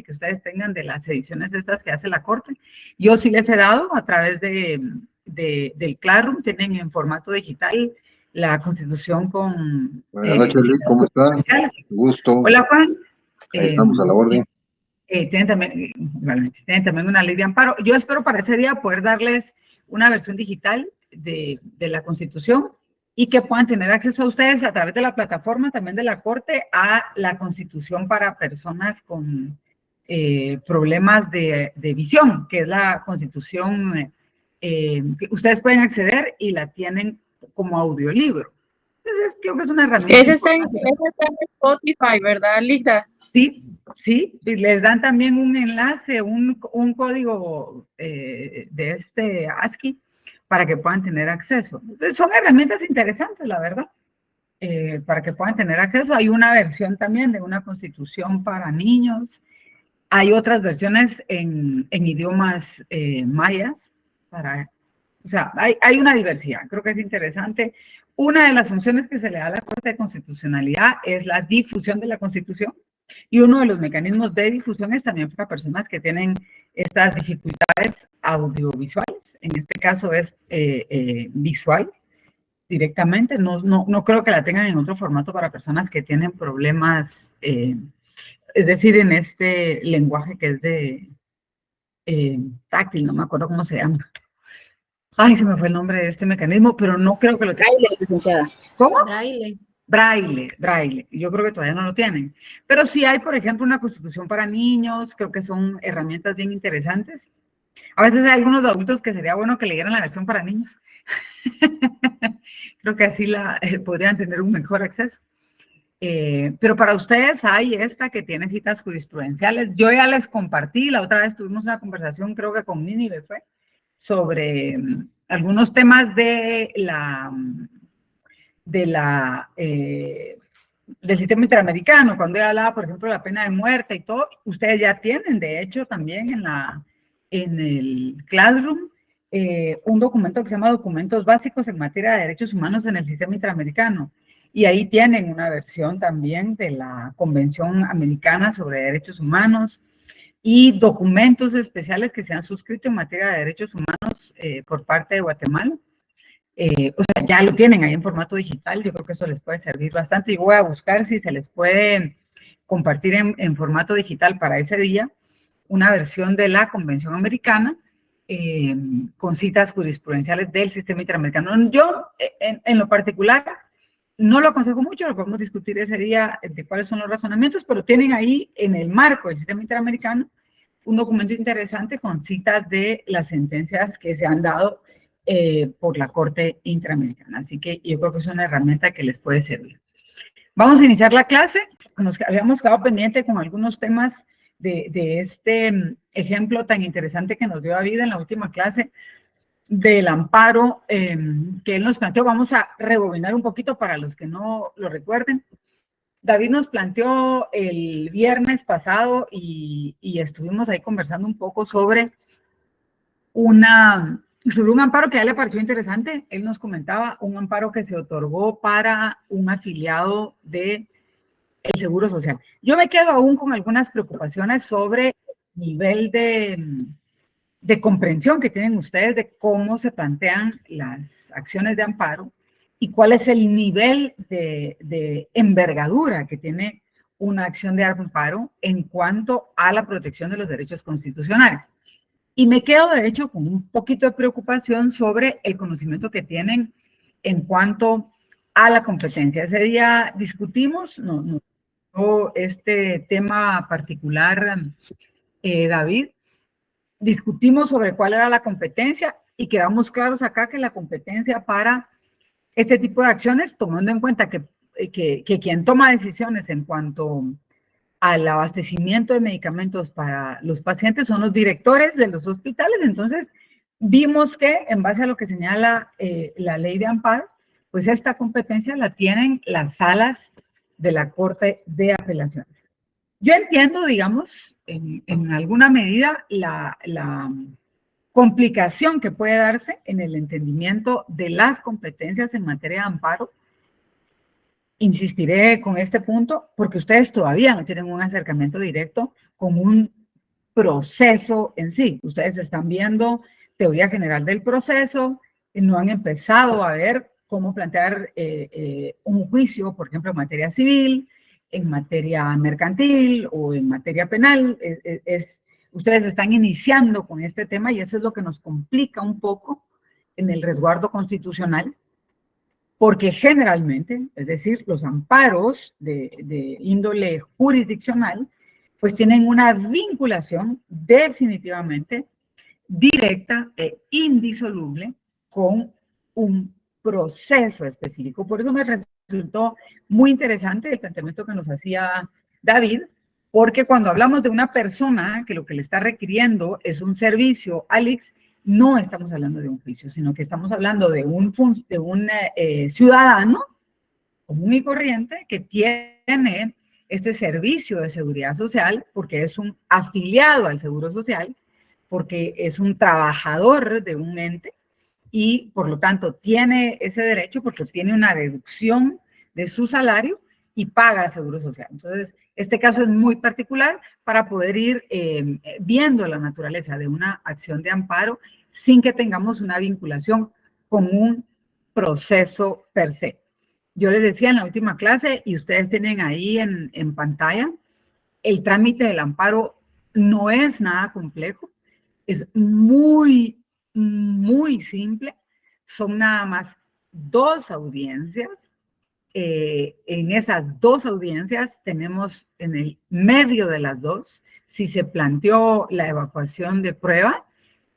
que ustedes tengan de las ediciones estas que hace la Corte. Yo sí les he dado a través del Classroom, tienen en formato digital la Constitución con... Buenas noches, Lick, ¿cómo está? Gusto. Hola, Juan. Ahí estamos a la orden. Tienen también una ley de amparo. Yo espero para ese día poder darles una versión digital de la Constitución y que puedan tener acceso a ustedes a través de la plataforma también de la Corte a la Constitución para personas con problemas de visión, que es la Constitución que ustedes pueden acceder y la tienen como audiolibro. Entonces, creo que es una herramienta. Ese está en Spotify, ¿verdad, Lida? Sí, sí, y les dan también un enlace, un código de este ASCII para que puedan tener acceso. Entonces, son herramientas interesantes, la verdad, para que puedan tener acceso. Hay una versión también de una constitución para niños. Hay otras versiones en idiomas mayas. O sea, hay una diversidad. Creo que es interesante. Una de las funciones que se le da a la Corte de Constitucionalidad es la difusión de la Constitución. Y uno de los mecanismos de difusión es también para personas que tienen estas dificultades audiovisuales. En este caso es visual directamente. No creo que la tengan en otro formato para personas que tienen problemas, es decir, en este lenguaje que es de táctil, no me acuerdo cómo se llama. Ay, se me fue el nombre de este mecanismo, pero no creo que lo tengan. Braille, licenciada. ¿Cómo? Braille. Yo creo que todavía no lo tienen. Pero sí hay, por ejemplo, una constitución para niños, creo que son herramientas bien interesantes. A veces hay algunos adultos que sería bueno que leyeran la versión para niños. Creo que así podrían tener un mejor acceso. Pero para ustedes hay esta que tiene citas jurisprudenciales. Yo ya les compartí, la otra vez tuvimos una conversación, creo que con Nínive fue, sobre algunos temas del sistema interamericano, cuando ella hablaba, por ejemplo, de la pena de muerte y todo. Ustedes ya tienen, de hecho, también en el Classroom, un documento que se llama Documentos Básicos en Materia de Derechos Humanos en el Sistema Interamericano. Y ahí tienen una versión también de la Convención Americana sobre Derechos Humanos y documentos especiales que se han suscrito en materia de derechos humanos por parte de Guatemala. O sea, ya lo tienen ahí en formato digital. Yo creo que eso les puede servir bastante. Y voy a buscar si se les puede compartir en formato digital para ese día una versión de la Convención Americana con citas jurisprudenciales del sistema interamericano. Yo, en lo particular, no lo aconsejo mucho, lo podemos discutir ese día de cuáles son los razonamientos, pero tienen ahí en el marco del sistema interamericano un documento interesante con citas de las sentencias que se han dado por la Corte Interamericana. Así que yo creo que es una herramienta que les puede servir. Vamos a iniciar la clase. Nos habíamos quedado pendiente con algunos temas de este ejemplo tan interesante que nos dio David en la última clase del amparo que él nos planteó. Vamos a rebobinar un poquito para los que no lo recuerden. David nos planteó el viernes pasado y estuvimos ahí conversando un poco sobre un amparo que a él le pareció interesante. Él nos comentaba un amparo que se otorgó para un afiliado del Seguro Social. Yo me quedo aún con algunas preocupaciones sobre el nivel de comprensión que tienen ustedes de cómo se plantean las acciones de amparo y cuál es el nivel de envergadura que tiene una acción de amparo en cuanto a la protección de los derechos constitucionales. Y me quedo, de hecho, con un poquito de preocupación sobre el conocimiento que tienen en cuanto a la competencia. Ese día discutimos este tema particular, David, discutimos sobre cuál era la competencia y quedamos claros acá que la competencia para este tipo de acciones, tomando en cuenta que quien toma decisiones en cuanto al abastecimiento de medicamentos para los pacientes son los directores de los hospitales. Entonces, vimos que en base a lo que señala la ley de amparo, pues esta competencia la tienen las salas de la Corte de Apelaciones. Yo entiendo, digamos, en alguna medida la complicación que puede darse en el entendimiento de las competencias en materia de amparo, insistiré con este punto porque ustedes todavía no tienen un acercamiento directo con un proceso en sí. Ustedes están viendo teoría general del proceso, no han empezado a ver cómo plantear un juicio, por ejemplo, en materia civil, en materia mercantil o en materia penal. Ustedes están iniciando con este tema y eso es lo que nos complica un poco en el resguardo constitucional, porque generalmente, es decir, los amparos de índole jurisdiccional, pues tienen una vinculación definitivamente directa e indisoluble con un proceso específico. Por eso me resultó muy interesante el planteamiento que nos hacía David, porque cuando hablamos de una persona que lo que le está requiriendo es un servicio, Alex, no estamos hablando de un juicio, sino que estamos hablando de un ciudadano común y corriente que tiene este servicio de seguridad social porque es un afiliado al Seguro Social, porque es un trabajador de un ente y por lo tanto tiene ese derecho porque tiene una deducción de su salario y paga Seguro Social. Entonces, este caso es muy particular para poder ir viendo la naturaleza de una acción de amparo sin que tengamos una vinculación con un proceso per se. Yo les decía en la última clase, y ustedes tienen ahí en pantalla, el trámite del amparo no es nada complejo, es muy, muy simple. Son nada más 2 audiencias. En esas 2 audiencias tenemos en el medio de las 2, si se planteó la evacuación de prueba,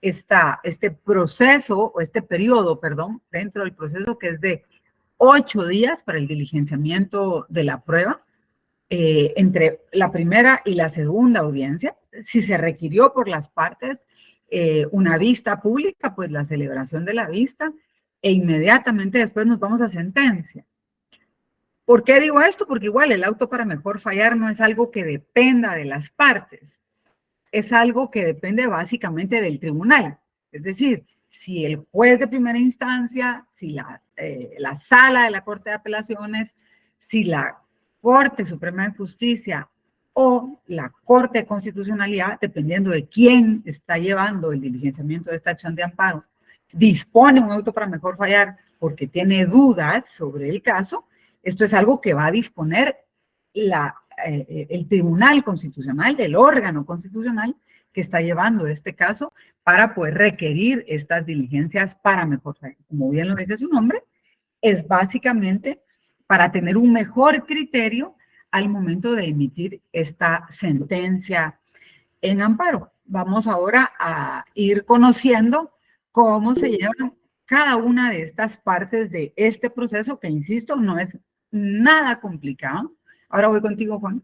está este proceso, o este periodo, perdón, dentro del proceso que es de 8 días para el diligenciamiento de la prueba, entre la primera y la segunda audiencia. Si se requirió por las partes una vista pública, pues la celebración de la vista, e inmediatamente después nos vamos a sentencia. ¿Por qué digo esto? Porque igual el auto para mejor fallar no es algo que dependa de las partes, es algo que depende básicamente del tribunal. Es decir, si el juez de primera instancia, si la sala de la Corte de Apelaciones, si la Corte Suprema de Justicia o la Corte de Constitucionalidad, dependiendo de quién está llevando el diligenciamiento de esta acción de amparo, dispone un auto para mejor fallar porque tiene dudas sobre el caso, esto es algo que va a disponer el Tribunal Constitucional, el órgano constitucional que está llevando este caso para poder requerir estas diligencias para mejor fallar. Como bien lo dice su nombre, es básicamente para tener un mejor criterio al momento de emitir esta sentencia en amparo. Vamos ahora a ir conociendo cómo se llevan cada una de estas partes de este proceso, que insisto, no es nada complicado. Ahora voy contigo, Juan.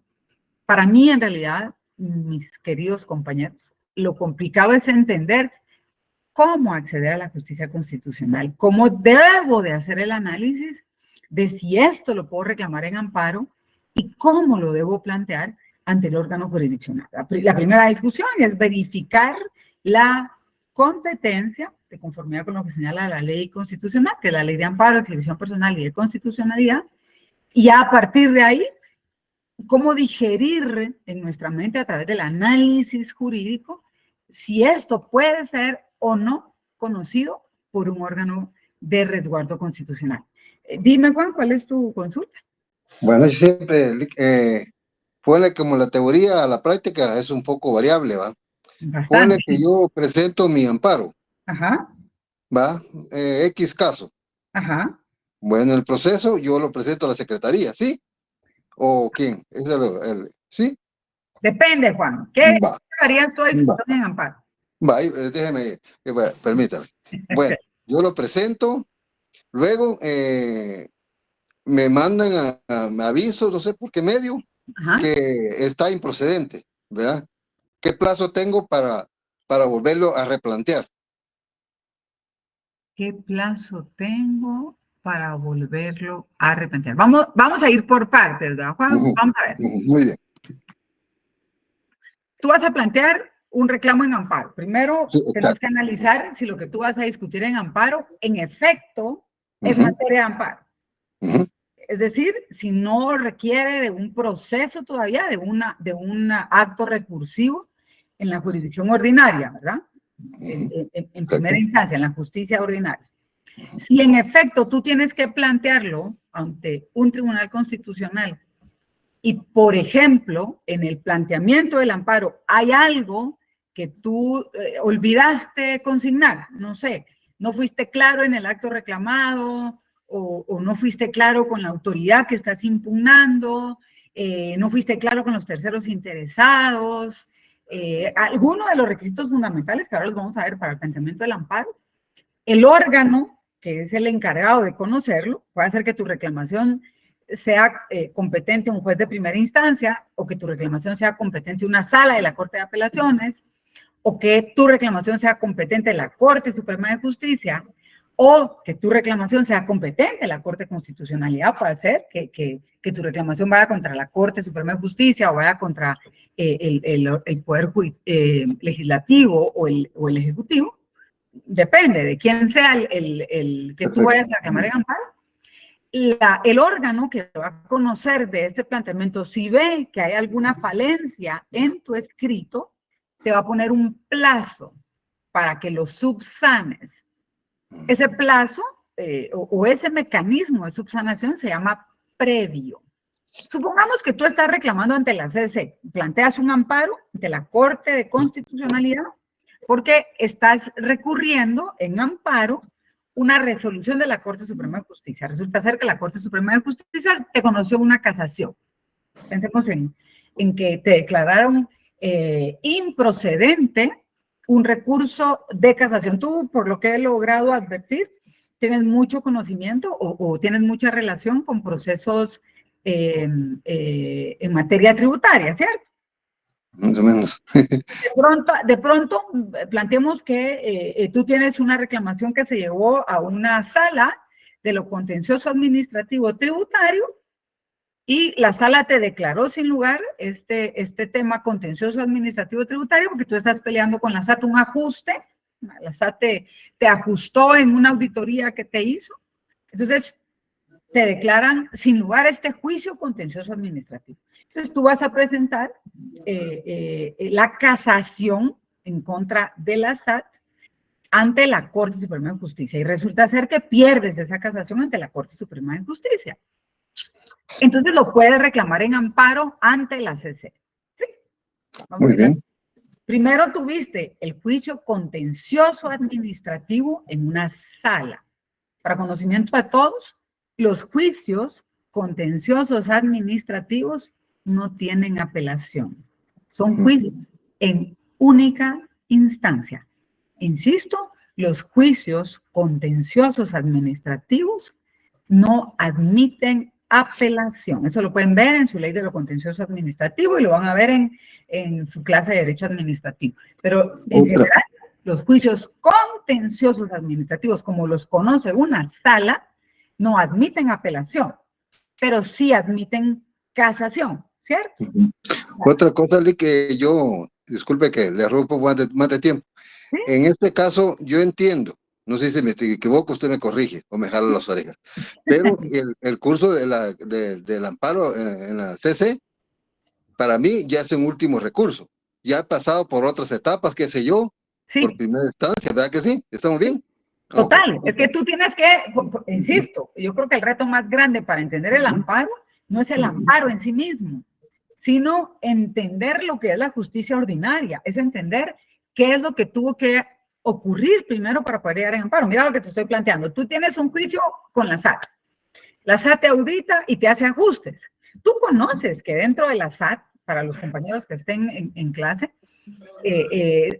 Para mí, en realidad, mis queridos compañeros, lo complicado es entender cómo acceder a la justicia constitucional, cómo debo de hacer el análisis de si esto lo puedo reclamar en amparo y cómo lo debo plantear ante el órgano jurisdiccional. La primera discusión es verificar la competencia de conformidad con lo que señala la ley constitucional, que es la ley de amparo, de exhibición personal y de constitucionalidad, y a partir de ahí, cómo digerir en nuestra mente a través del análisis jurídico si esto puede ser o no conocido por un órgano de resguardo constitucional. Dime, Juan, ¿cuál es tu consulta? Bueno, yo siempre, ponle como la teoría a la práctica es un poco variable, ¿va? Bastante. Ponle que yo presento mi amparo, Ajá, ¿va? X caso. ajá. Bueno, el proceso yo lo presento a la secretaría, ¿sí? ¿O quién? ¿Sí? Depende, Juan. ¿Qué Va, harías tú a discusión va, en amparo? va, déjeme, permítame. Bueno, yo lo presento, luego me mandan me aviso, no sé por qué medio, Ajá. que está improcedente, ¿verdad? ¿Qué plazo tengo para volverlo a replantear? ¿Qué plazo tengo para volverlo a replantear? Vamos a ir por partes, ¿verdad, Juan? Vamos a ver. Muy bien. Tú vas a plantear un reclamo en amparo. Primero, Sí, tenemos que analizar si lo que tú vas a discutir en amparo, en efecto, es materia de amparo. es decir, si no requiere de un proceso todavía, de un acto recursivo en la jurisdicción ordinaria, ¿verdad? En primera instancia, en la justicia ordinaria. Si en efecto tú tienes que plantearlo ante un tribunal constitucional y, por ejemplo, en el planteamiento del amparo hay algo que tú olvidaste consignar, no sé, no fuiste claro en el acto reclamado o no fuiste claro con la autoridad que estás impugnando, no fuiste claro con los terceros interesados, alguno de los requisitos fundamentales que ahora los vamos a ver para el planteamiento del amparo, el órgano que es el encargado de conocerlo puede hacer que tu reclamación sea competente un juez de primera instancia o que tu reclamación sea competente una sala de la Corte de Apelaciones o que tu reclamación sea competente la Corte Suprema de Justicia o que tu reclamación sea competente la Corte de Constitucionalidad. Puede ser que tu reclamación vaya contra la Corte Suprema de Justicia o vaya contra el Poder Legislativo o el Ejecutivo. Depende de quién sea el que tú vayas a reclamar en amparo. El órgano que va a conocer de este planteamiento, si ve que hay alguna falencia en tu escrito, te va a poner un plazo para que lo subsanes. Ese plazo o ese mecanismo de subsanación se llama previo. Supongamos que tú estás reclamando ante la CC, planteas un amparo ante la Corte de Constitucionalidad porque estás recurriendo en amparo una resolución de la Corte Suprema de Justicia. Resulta ser que la Corte Suprema de Justicia te conoció una casación. Pensemos en que te declararon improcedente un recurso de casación. Tú, por lo que he logrado advertir, tienes mucho conocimiento o tienes mucha relación con procesos en materia tributaria, ¿cierto? Más o menos. De pronto planteemos que tú tienes una reclamación que se llevó a una sala de lo contencioso administrativo tributario y la sala te declaró sin lugar este tema contencioso administrativo tributario porque tú estás peleando con la SAT un ajuste, la SAT te ajustó en una auditoría que te hizo, entonces te declaran sin lugar este juicio contencioso administrativo. Entonces tú vas a presentar la casación en contra de la SAT ante la Corte Suprema de Justicia y resulta ser que pierdes esa casación ante la Corte Suprema de Justicia. Entonces lo puedes reclamar en amparo ante la CC. ¿Sí? Muy bien. Primero tuviste el juicio contencioso administrativo en una sala. Para conocimiento de todos, los juicios contenciosos administrativos no tienen apelación. Son juicios en única instancia. Insisto, los juicios contenciosos administrativos no admiten apelación. Eso lo pueden ver en su ley de lo contencioso administrativo y lo van a ver en su clase de derecho administrativo. Pero en general, los juicios contenciosos administrativos, como los conoce una sala, no admiten apelación, pero sí admiten casación, ¿cierto? Otra cosa, Lee, que yo, disculpe que le robo un poco más de tiempo. ¿Sí? En este caso, yo entiendo, no sé si me equivoco, usted me corrige o me jala las orejas, pero el curso del amparo en la CC, para mí ya es un último recurso. Ya he pasado por otras etapas, qué sé yo, sí, por primera instancia, ¿verdad que sí? ¿Estamos bien? Total, okay. Es que tú tienes que, insisto, yo creo que el reto más grande para entender el amparo no es el amparo en sí mismo, sino entender lo que es la justicia ordinaria, es entender qué es lo que tuvo que ocurrir primero para poder llegar en amparo. Mira lo que te estoy planteando. Tú tienes un juicio con la SAT. La SAT te audita y te hace ajustes. Tú conoces que dentro de la SAT, para los compañeros que estén en clase,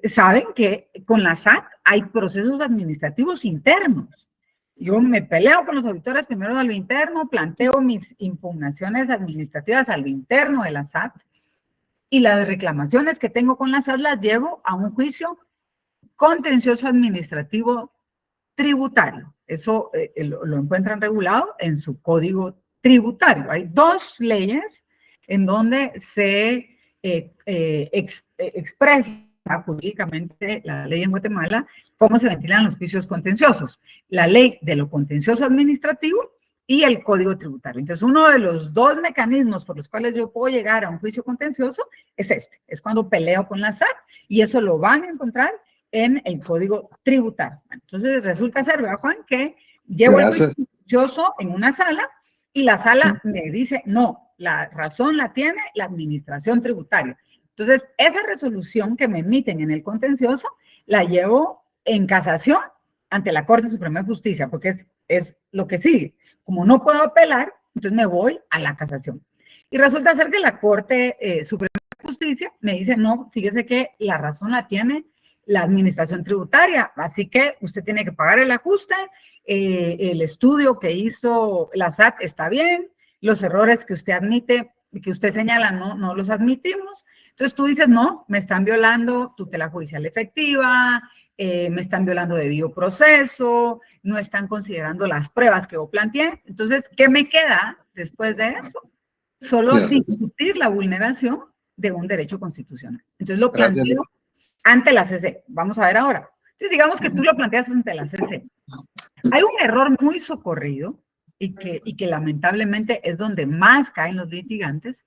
saben que con la SAT hay procesos administrativos internos. Yo me peleo con los auditores primero a lo interno, planteo mis impugnaciones administrativas a lo interno de la SAT y las reclamaciones que tengo con la SAT las llevo a un juicio contencioso administrativo tributario. Eso lo encuentran regulado en su código tributario. Hay dos leyes en donde se expresa jurídicamente la ley en Guatemala cómo se ventilan los juicios contenciosos. La ley de lo contencioso administrativo y el Código Tributario. Entonces, uno de los dos mecanismos por los cuales yo puedo llegar a un juicio contencioso es este, es cuando peleo con la SAT, y eso lo van a encontrar en el Código Tributario. Entonces, resulta ser, ¿verdad, Juan? Que llevo el juicio contencioso en una sala y la sala me dice, no, la razón la tiene la administración tributaria. Entonces, esa resolución que me emiten en el contencioso la llevo en casación ante la Corte Suprema de Justicia, porque es lo que sigue. Como no puedo apelar, entonces me voy a la casación. Y resulta ser que la Corte Suprema de Justicia me dice, no, fíjese que la razón la tiene la administración tributaria, así que usted tiene que pagar el ajuste, el estudio que hizo la SAT está bien, los errores que usted admite, que usted señala, no los admitimos. Entonces tú dices, no, me están violando tutela judicial efectiva, me están violando debido proceso, no están considerando las pruebas que yo planteé. Entonces, ¿qué me queda después de eso? Solo discutir la vulneración de un derecho constitucional. Entonces lo planteo ante la CC. Vamos a ver ahora. Entonces digamos que tú lo planteas ante la CC. Hay un error muy socorrido y que lamentablemente es donde más caen los litigantes,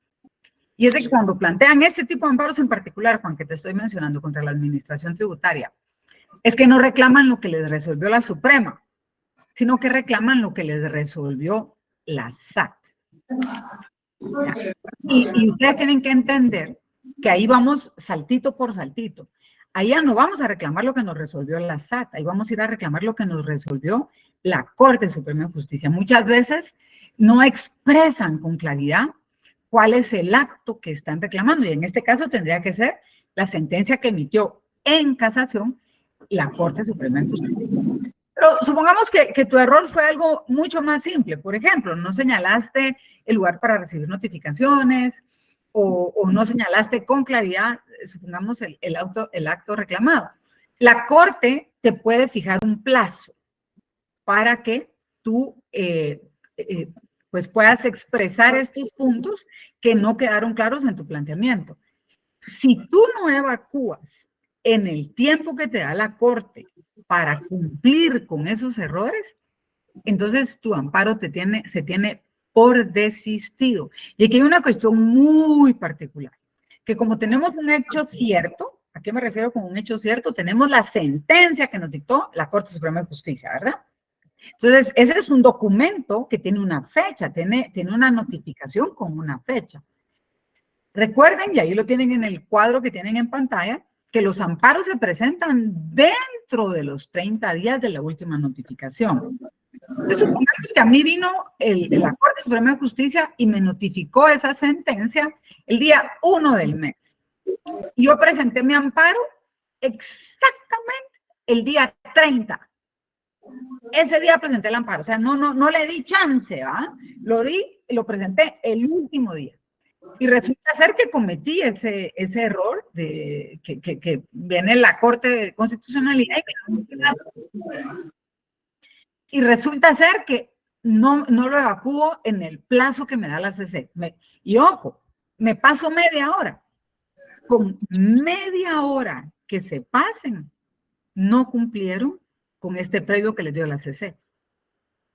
y es de que cuando plantean este tipo de amparos en particular, Juan, que te estoy mencionando contra la administración tributaria, es que no reclaman lo que les resolvió la Suprema, sino que reclaman lo que les resolvió la SAT. Y ustedes tienen que entender que ahí vamos saltito por saltito. Allá no vamos a reclamar lo que nos resolvió la SAT, ahí vamos a ir a reclamar lo que nos resolvió la Corte Suprema de Justicia. Muchas veces no expresan con claridad cuál es el acto que están reclamando, y en este caso tendría que ser la sentencia que emitió en casación la Corte Suprema de Justicia. Pero supongamos que tu error fue algo mucho más simple. Por ejemplo, no señalaste el lugar para recibir notificaciones o no señalaste con claridad, supongamos, el acto reclamado. La Corte te puede fijar un plazo para que tú pues puedas expresar estos puntos que no quedaron claros en tu planteamiento. Si tú no evacúas en el tiempo que te da la Corte para cumplir con esos errores, entonces tu amparo se tiene por desistido. Y aquí hay una cuestión muy particular, que como tenemos un hecho cierto, ¿a qué me refiero con un hecho cierto? Tenemos la sentencia que nos dictó la Corte Suprema de Justicia, ¿verdad? Entonces, ese es un documento que tiene una fecha, tiene una notificación con una fecha. Recuerden, y ahí lo tienen en el cuadro que tienen en pantalla, que los amparos se presentan dentro de los 30 días de la última notificación. Entonces, supongamos que a mí vino la Corte Suprema de Justicia y me notificó esa sentencia el día 1 del mes. Y yo presenté mi amparo exactamente el día 30. Ese día presenté el amparo, o sea, no le di chance, ¿va? Lo presenté el último día. Y resulta ser que cometí ese error que viene la Corte de Constitucionalidad y resulta ser que no lo evacúo en el plazo que me da la CC. Y ojo, me paso media hora. Con media hora que se pasen, no cumplieron con este previo que les dio la CC.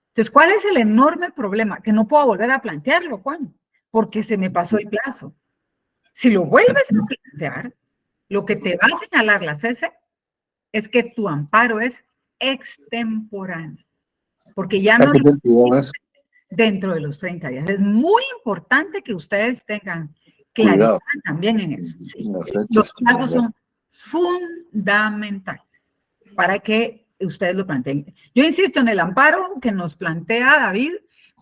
Entonces, ¿cuál es el enorme problema? Que no puedo volver a plantearlo, Juan, porque se me pasó el plazo. Si lo vuelves a plantear, lo que te va a señalar la CC es que tu amparo es extemporáneo, porque ya no dentro de los 30 días. Es muy importante que ustedes tengan claridad también en eso. Sí. Los plazos son fundamentales para que ustedes lo planteen. Yo insisto en el amparo que nos plantea David,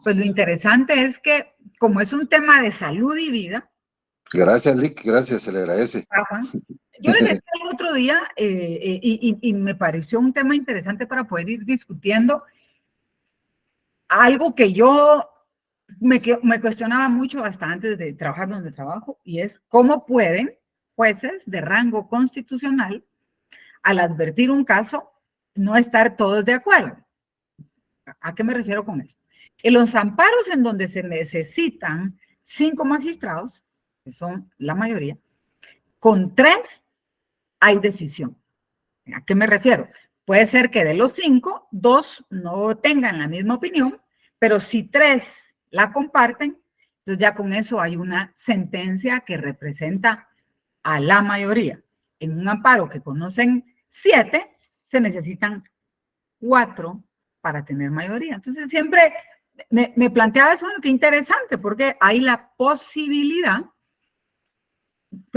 pues lo interesante es que como es un tema de salud y vida. Gracias, Lick, gracias, se le agradece. Yo les decía el otro día, y me pareció un tema interesante para poder ir discutiendo algo que yo me cuestionaba mucho hasta antes de trabajar donde trabajo, y es cómo pueden jueces de rango constitucional, al advertir un caso, no estar todos de acuerdo. ¿A qué me refiero con esto? En los amparos en donde se necesitan 5 magistrados, que son la mayoría, con 3 hay decisión. ¿A qué me refiero? Puede ser que de los 5, 2 no tengan la misma opinión, Pero si 3 la comparten, entonces ya con eso hay una sentencia que representa a la mayoría. En un amparo que conocen 7, se necesitan 4 para tener mayoría. Entonces siempre me planteaba eso, qué interesante, porque hay la posibilidad,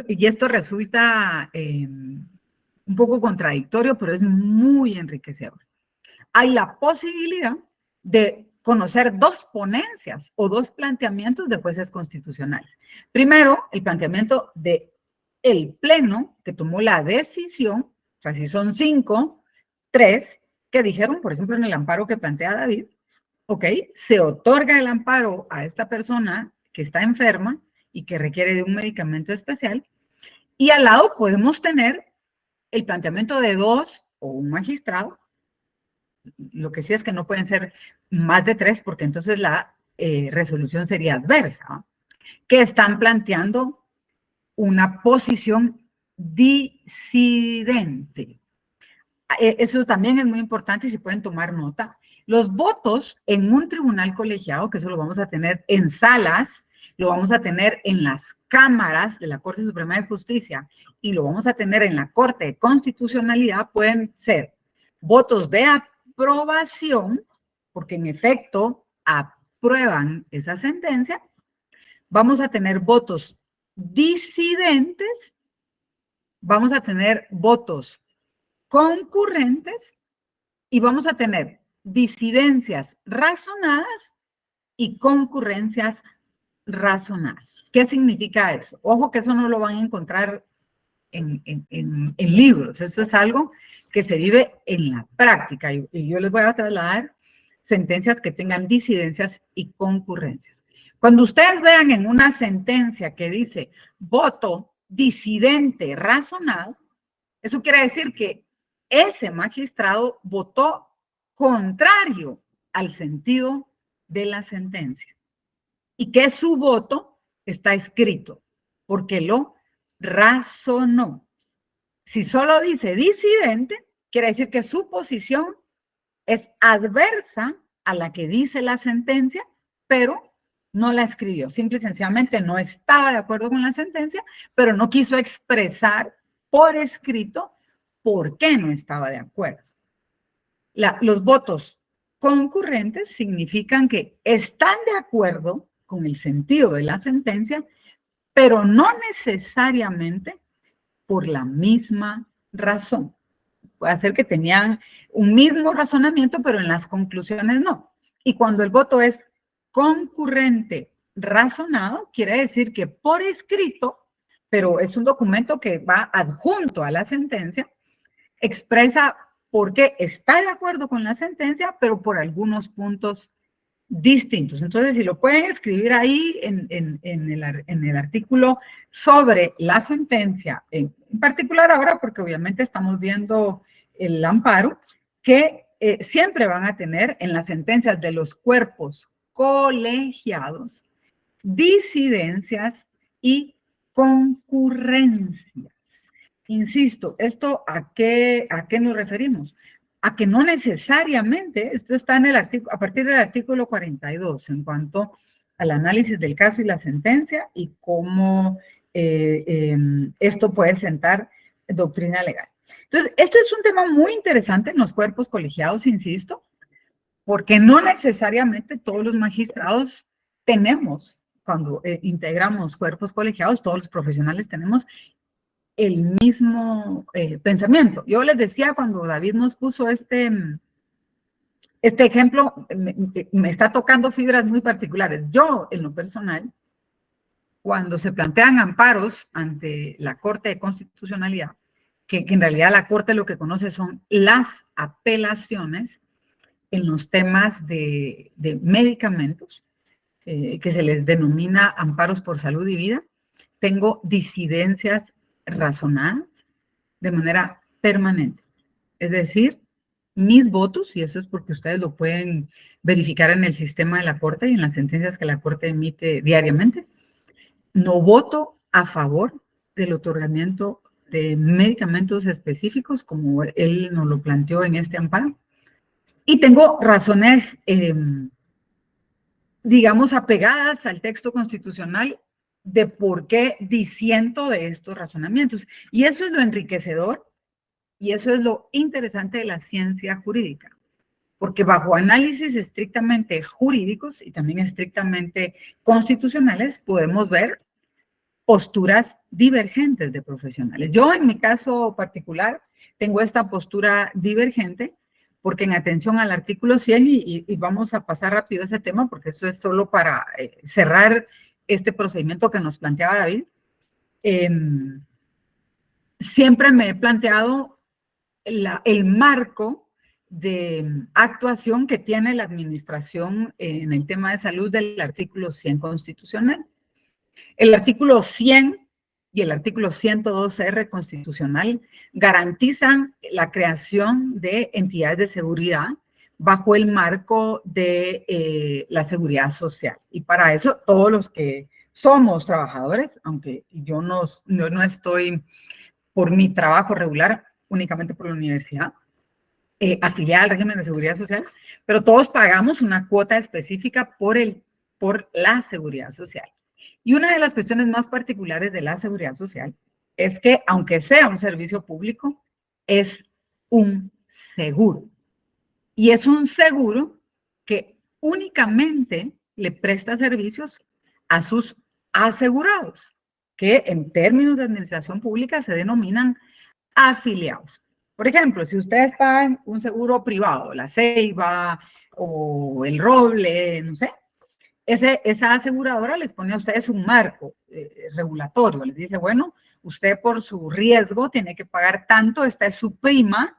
y esto resulta un poco contradictorio, pero es muy enriquecedor. Hay la posibilidad de conocer 2 ponencias o 2 planteamientos de jueces constitucionales. Primero, el planteamiento de el pleno que tomó la decisión, o sea, si son 5, 3 que dijeron, por ejemplo, en el amparo que plantea David, ok, se otorga el amparo a esta persona que está enferma y que requiere de un medicamento especial, y al lado podemos tener el planteamiento de 2 o un magistrado. Lo que sí es que no pueden ser más de 3, porque entonces la resolución sería adversa, que están planteando una posición disidente. Eso también es muy importante y si pueden tomar nota. Los votos en un tribunal colegiado, que eso lo vamos a tener en salas, lo vamos a tener en las cámaras de la Corte Suprema de Justicia y lo vamos a tener en la Corte de Constitucionalidad, pueden ser votos de aprobación, porque en efecto aprueban esa sentencia. Vamos a tener votos disidentes, vamos a tener votos concurrentes y vamos a tener disidencias razonadas y concurrencias razonadas. ¿Qué significa eso? Ojo que eso no lo van a encontrar en libros. Esto es algo que se vive en la práctica y yo les voy a trasladar sentencias que tengan disidencias y concurrencias. Cuando ustedes vean en una sentencia que dice voto disidente razonado, eso quiere decir que ese magistrado votó contrario al sentido de la sentencia y que su voto está escrito porque lo razonó. Si solo dice disidente, quiere decir que su posición es adversa a la que dice la sentencia, pero no la escribió. Simple y sencillamente no estaba de acuerdo con la sentencia, pero no quiso expresar por escrito por qué no estaba de acuerdo. Los votos concurrentes significan que están de acuerdo con el sentido de la sentencia, pero no necesariamente por la misma razón. Puede ser que tenían un mismo razonamiento, pero en las conclusiones no. Y cuando el voto es concurrente razonado, quiere decir que por escrito, pero es un documento que va adjunto a la sentencia, expresa por qué está de acuerdo con la sentencia, pero por algunos puntos distintos. Entonces, si lo pueden escribir ahí en el artículo sobre la sentencia, en particular ahora, porque obviamente estamos viendo el amparo, que siempre van a tener en las sentencias de los cuerpos colegiados disidencias y concurrencias. Insisto, ¿esto a qué nos referimos? A que no necesariamente, esto está en el artículo, a partir del artículo 42, en cuanto al análisis del caso y la sentencia y cómo esto puede sentar doctrina legal. Entonces, esto es un tema muy interesante en los cuerpos colegiados, insisto, porque no necesariamente todos los magistrados tenemos, cuando integramos cuerpos colegiados, todos los profesionales tenemos el mismo pensamiento. Yo les decía cuando David nos puso este ejemplo, me está tocando fibras muy particulares. Yo, en lo personal, cuando se plantean amparos ante la Corte de Constitucionalidad, que en realidad la Corte lo que conoce son las apelaciones en los temas de medicamentos, que se les denomina amparos por salud y vida, tengo disidencias razonadas de manera permanente. Es decir, mis votos, y eso es porque ustedes lo pueden verificar en el sistema de la Corte y en las sentencias que la Corte emite diariamente, no voto a favor del otorgamiento de medicamentos específicos como él nos lo planteó en este amparo. Y tengo razones digamos, apegadas al texto constitucional de por qué disiento de estos razonamientos. Y eso es lo enriquecedor y eso es lo interesante de la ciencia jurídica. Porque bajo análisis estrictamente jurídicos y también estrictamente constitucionales podemos ver posturas divergentes de profesionales. Yo en mi caso particular tengo esta postura divergente porque en atención al artículo 100, y vamos a pasar rápido ese tema porque eso es solo para cerrar este procedimiento que nos planteaba David, siempre me he planteado el marco de actuación que tiene la administración en el tema de salud del artículo 100 constitucional. El artículo 100 y el artículo 102R constitucional garantizan la creación de entidades de seguridad bajo el marco de la seguridad social. Y para eso todos los que somos trabajadores, aunque yo no estoy por mi trabajo regular, únicamente por la universidad, afiliada al régimen de seguridad social, pero todos pagamos una cuota específica por la seguridad social. Y una de las cuestiones más particulares de la seguridad social es que, aunque sea un servicio público, es un seguro. Y es un seguro que únicamente le presta servicios a sus asegurados, que en términos de administración pública se denominan afiliados. Por ejemplo, si ustedes pagan un seguro privado, la Ceiba o el Roble, no sé, esa aseguradora les pone a ustedes un marco regulatorio. Les dice, bueno, usted por su riesgo tiene que pagar tanto, esta es su prima,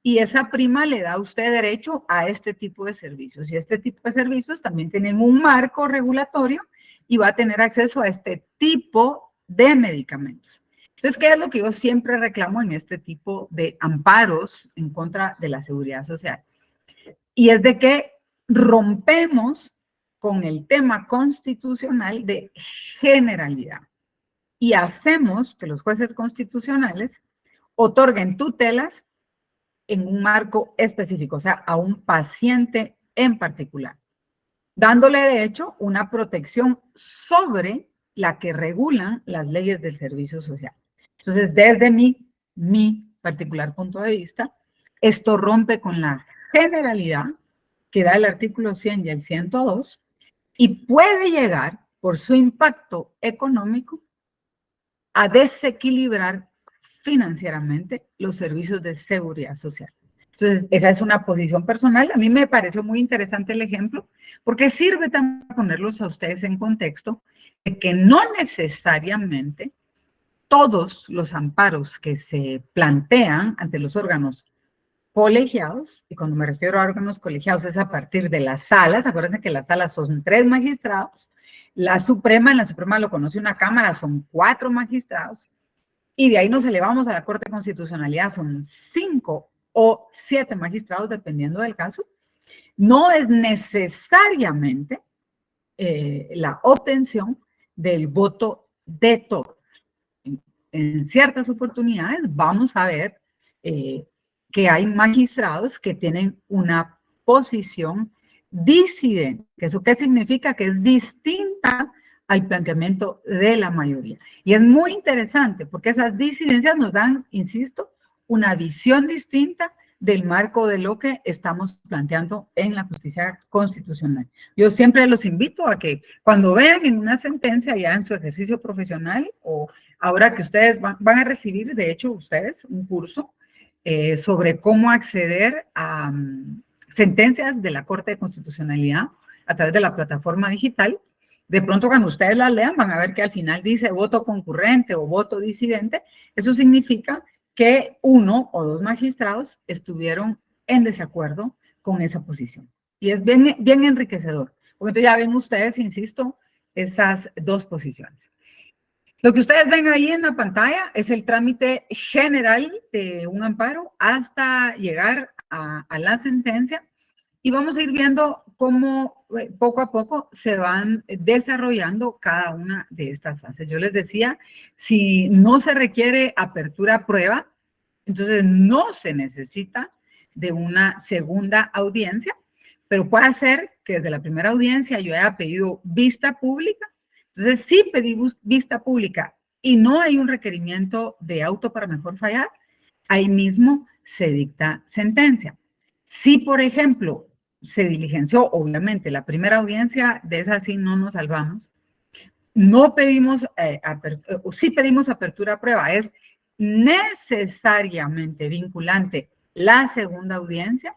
y esa prima le da a usted derecho a este tipo de servicios. Y este tipo de servicios también tienen un marco regulatorio y va a tener acceso a este tipo de medicamentos. Entonces, ¿qué es lo que yo siempre reclamo en este tipo de amparos en contra de la seguridad social? Y es de que rompemos con el tema constitucional de generalidad y hacemos que los jueces constitucionales otorguen tutelas en un marco específico, o sea, a un paciente en particular, dándole de hecho una protección sobre la que regulan las leyes del servicio social. Entonces, desde mi particular punto de vista, esto rompe con la generalidad que da el artículo 100 y el 102 y puede llegar, por su impacto económico, a desequilibrar financieramente los servicios de seguridad social. Entonces, esa es una posición personal. A mí me pareció muy interesante el ejemplo, porque sirve también para ponerlos a ustedes en contexto de que no necesariamente todos los amparos que se plantean ante los órganos colegiados, y cuando me refiero a órganos colegiados es a partir de las salas. Acuérdense que las salas son 3 magistrados, en la Suprema lo conoce una Cámara, son 4 magistrados, y de ahí nos elevamos a la Corte de Constitucionalidad, son 5 o 7 magistrados, dependiendo del caso. No es necesariamente la obtención del voto de todos. En ciertas oportunidades vamos a ver que hay magistrados que tienen una posición disidente. ¿Eso qué significa? Que es distinta al planteamiento de la mayoría. Y es muy interesante porque esas disidencias nos dan, insisto, una visión distinta del marco de lo que estamos planteando en la justicia constitucional. Yo siempre los invito a que cuando vean en una sentencia ya en su ejercicio profesional, o ahora que ustedes van a recibir, de hecho, ustedes un curso sobre cómo acceder a sentencias de la Corte de Constitucionalidad a través de la plataforma digital. De pronto cuando ustedes las lean van a ver que al final dice voto concurrente o voto disidente. Eso significa que 1 o 2 magistrados estuvieron en desacuerdo con esa posición. Y es bien, bien enriquecedor. Porque entonces ya ven ustedes, insisto, estas 2 posiciones. Lo que ustedes ven ahí en la pantalla es el trámite general de un amparo hasta llegar a la sentencia. Y vamos a ir viendo cómo poco a poco se van desarrollando cada una de estas fases. Yo les decía, si no se requiere apertura a prueba, entonces no se necesita de una segunda audiencia, pero puede ser que desde la primera audiencia yo haya pedido vista pública. Entonces, si pedí vista pública y no hay un requerimiento de auto para mejor fallar, ahí mismo se dicta sentencia. Si, por ejemplo, se diligenció, obviamente, la primera audiencia, de esa sí no nos salvamos, no pedimos, sí pedimos apertura a prueba, es necesariamente vinculante la segunda audiencia,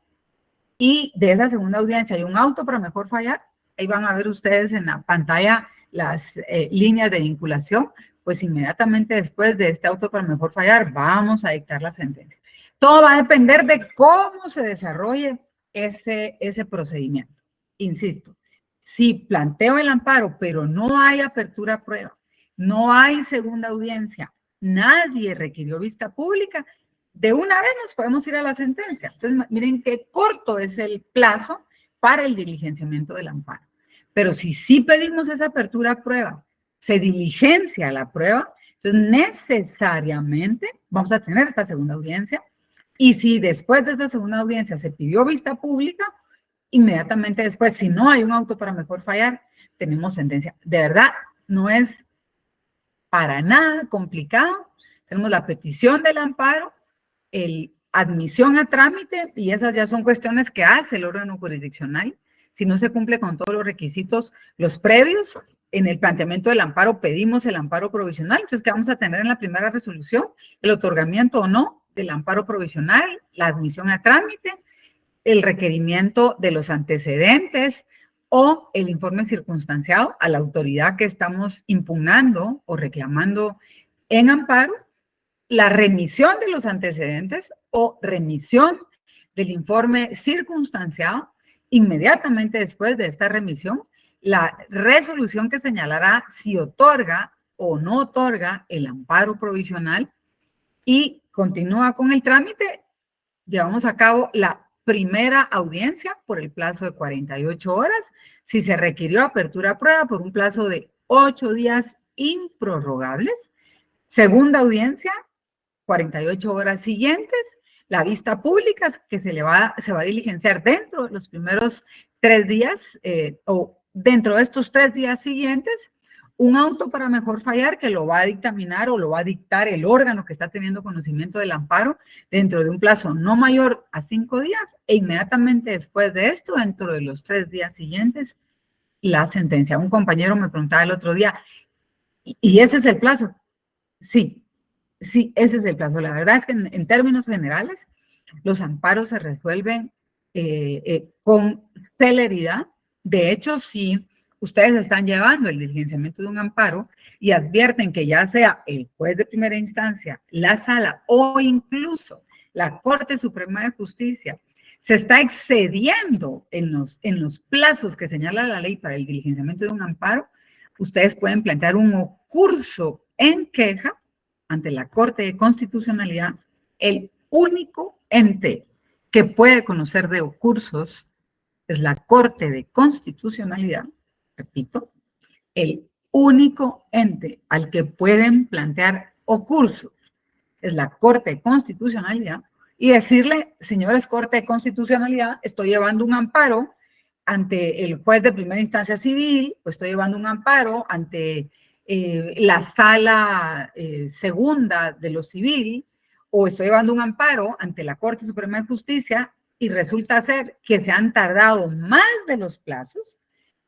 y de esa segunda audiencia hay un auto para mejor fallar, ahí van a ver ustedes en la pantalla las líneas de vinculación, pues inmediatamente después de este auto para mejor fallar vamos a dictar la sentencia. Todo va a depender de cómo se desarrolle ese procedimiento. Insisto, si planteo el amparo, pero no hay apertura a prueba, no hay segunda audiencia, nadie requirió vista pública, de una vez nos podemos ir a la sentencia. Entonces, miren qué corto es el plazo para el diligenciamiento del amparo. Pero si sí pedimos esa apertura a prueba, se diligencia la prueba, entonces necesariamente vamos a tener esta segunda audiencia. Y si después de esta segunda audiencia se pidió vista pública, inmediatamente después, si no hay un auto para mejor fallar, tenemos sentencia. De verdad, no es para nada complicado. Tenemos la petición del amparo, admisión a trámite, y esas ya son cuestiones que hace el órgano jurisdiccional. Si no se cumple con todos los requisitos, los previos, en el planteamiento del amparo pedimos el amparo provisional. Entonces, ¿qué vamos a tener en la primera resolución? El otorgamiento o no del amparo provisional, la admisión a trámite, el requerimiento de los antecedentes o el informe circunstanciado a la autoridad que estamos impugnando o reclamando en amparo, la remisión de los antecedentes o remisión del informe circunstanciado. Inmediatamente después de esta remisión, la resolución que señalará si otorga o no otorga el amparo provisional, y continúa con el trámite. Llevamos a cabo la primera audiencia por el plazo de 48 horas. Si se requirió apertura a prueba por un plazo de 8 días improrrogables. Segunda audiencia, 48 horas siguientes. La vista pública que se va a diligenciar dentro de los primeros 3 días o dentro de estos 3 días siguientes. Un auto para mejor fallar que lo va a dictaminar o lo va a dictar el órgano que está teniendo conocimiento del amparo dentro de un plazo no mayor a 5 días, e inmediatamente después de esto, dentro de los 3 días siguientes, la sentencia. Un compañero me preguntaba el otro día, ¿y ese es el plazo? Sí, ese es el plazo. La verdad es que en términos generales, los amparos se resuelven con celeridad. De hecho, si ustedes están llevando el diligenciamiento de un amparo y advierten que ya sea el juez de primera instancia, la sala o incluso la Corte Suprema de Justicia se está excediendo en los plazos que señala la ley para el diligenciamiento de un amparo, ustedes pueden plantear un ocurso en queja ante la Corte de Constitucionalidad. El único ente que puede conocer de ocursos es la Corte de Constitucionalidad. Repito, el único ente al que pueden plantear ocursos es la Corte de Constitucionalidad, y decirle, señores Corte de Constitucionalidad, estoy llevando un amparo ante el juez de primera instancia civil, o estoy llevando un amparo ante la sala segunda de lo civil, o estoy llevando un amparo ante la Corte Suprema de Justicia, y resulta ser que se han tardado más de los plazos,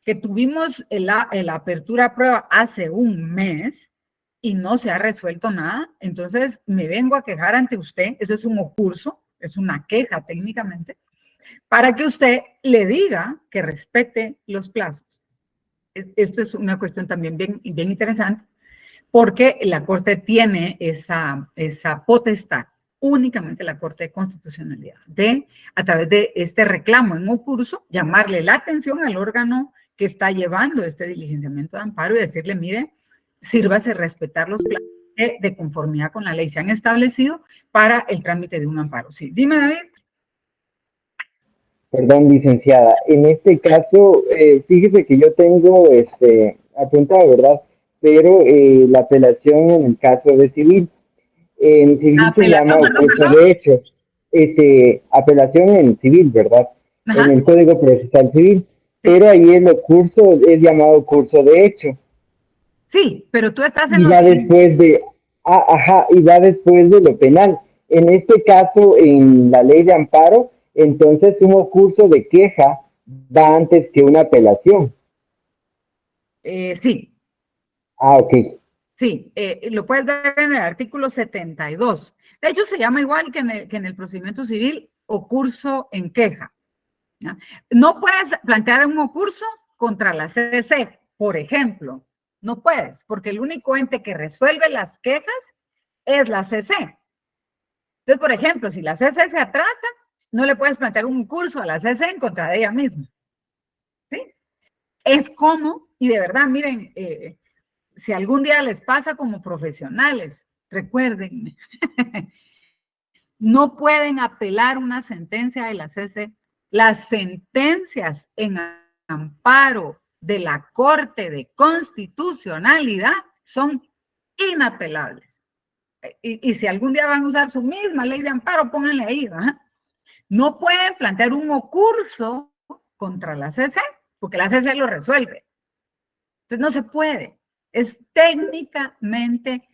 que tuvimos la apertura a prueba hace un mes y no se ha resuelto nada. Entonces me vengo a quejar ante usted, eso es un ocurso, es una queja técnicamente, para que usted le diga que respete los plazos. Esto es una cuestión también bien interesante, porque la Corte tiene esa potestad, únicamente la Corte de Constitucionalidad, de, a través de este reclamo en ocurso, llamarle la atención al órgano que está llevando este diligenciamiento de amparo y decirle, mire, sírvase respetar los plazos de conformidad con la ley se han establecido para el trámite de un amparo. Sí, dime, David. Perdón, licenciada. En este caso, fíjese que yo tengo apuntado, ¿verdad? Pero la apelación en el caso de civil. En civil se llama ocurso de hecho. Apelación en civil, ¿verdad? Ajá. En el Código Procesal Civil. pero ahí en el curso es llamado curso de hecho. Sí, pero tú estás en Y los... va después de, y va después de lo penal. En este caso, en la ley de amparo, entonces un curso de queja va antes que una apelación. sí, Ok. sí, lo puedes ver en el artículo 72. De hecho, se llama igual que en el procedimiento civil o curso en queja. ¿Ya? No puedes plantear un curso contra la CC, por ejemplo. No puedes, porque el único ente que resuelve las quejas es la CC. Entonces, por ejemplo, si la CC se atrasa, no le puedes plantear un curso a la CC en contra de ella misma. ¿Sí? Es como, y de verdad, miren, si algún día les pasa como profesionales, recuerden, no pueden apelar una sentencia de la CC. Las sentencias en amparo de la Corte de Constitucionalidad son inapelables. Y si algún día van a usar su misma ley de amparo, pónganle ahí, ¿verdad? No pueden plantear un ocurso contra la CC, porque la CC lo resuelve. Entonces no se puede. Es técnicamente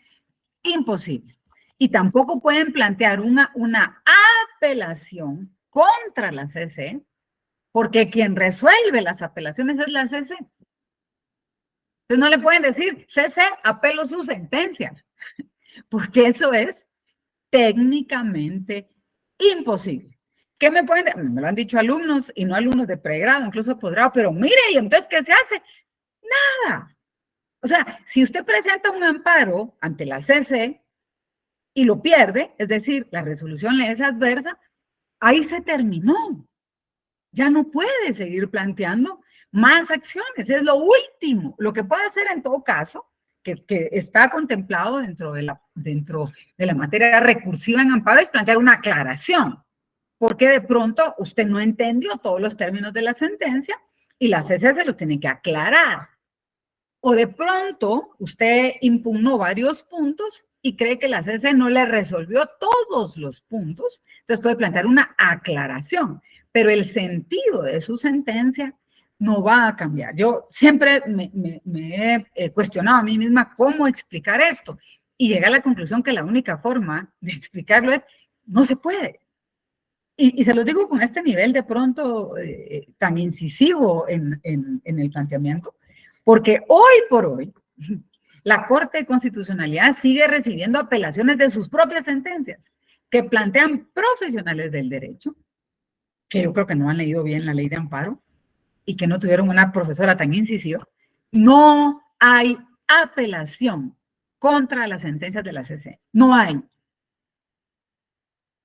imposible. Y tampoco pueden plantear una apelación contra la CC, porque quien resuelve las apelaciones es la CC. Entonces no le pueden decir, CC, apelo su sentencia, porque eso es técnicamente imposible. ¿Qué me pueden decir? Me lo han dicho alumnos y no alumnos de pregrado, incluso posgrado, pero mire, ¿y entonces qué se hace? Nada. O sea, si usted presenta un amparo ante la CC y lo pierde, es decir, la resolución le es adversa, ahí se terminó. Ya no puede seguir planteando más acciones, es lo último. Lo que puede hacer en todo caso, que está contemplado dentro de la materia recursiva en amparo, es plantear una aclaración, porque de pronto usted no entendió todos los términos de la sentencia y la CC se los tiene que aclarar. O de pronto usted impugnó varios puntos y cree que la CC no le resolvió todos los puntos, entonces puede plantear una aclaración, pero el sentido de su sentencia no va a cambiar. Yo siempre me he cuestionado a mí misma cómo explicar esto y llegué a la conclusión que la única forma de explicarlo es, no se puede. Y se lo digo con este nivel de pronto tan incisivo en el planteamiento, porque hoy por hoy la Corte de Constitucionalidad sigue recibiendo apelaciones de sus propias sentencias que plantean profesionales del derecho, que yo creo que no han leído bien la ley de amparo y que no tuvieron una profesora tan incisiva. No hay apelación contra las sentencias de la CC. No hay.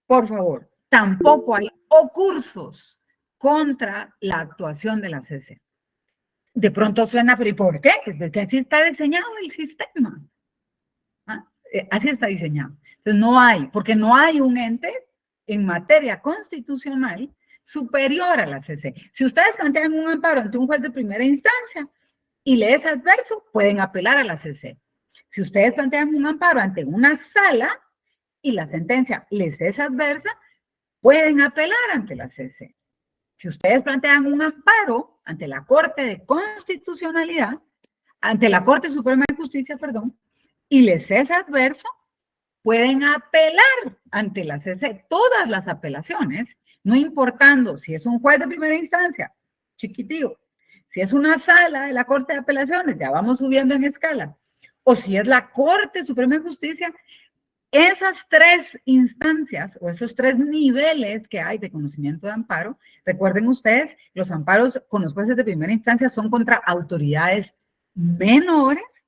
Por favor, tampoco hay ocursos contra la actuación de la CC. De pronto suena, pero ¿y por qué? Pues porque así está diseñado el sistema. Así está diseñado. Entonces no hay, porque no hay un ente en materia constitucional superior a la CC. Si ustedes plantean un amparo ante un juez de primera instancia y le es adverso, pueden apelar a la CC. Si ustedes plantean un amparo ante una sala y la sentencia les es adversa, pueden apelar ante la CC. Si ustedes plantean un amparo ante la Corte de Constitucionalidad, ante la Corte Suprema de Justicia, perdón, y les es adverso, pueden apelar ante la CC. Todas las apelaciones, no importando si es un juez de primera instancia, chiquitito, si es una sala de la Corte de Apelaciones, ya vamos subiendo en escala, o si es la Corte Suprema de Justicia, esas tres instancias o esos tres niveles que hay de conocimiento de amparo, recuerden ustedes, los amparos con los jueces de primera instancia son contra autoridades menores,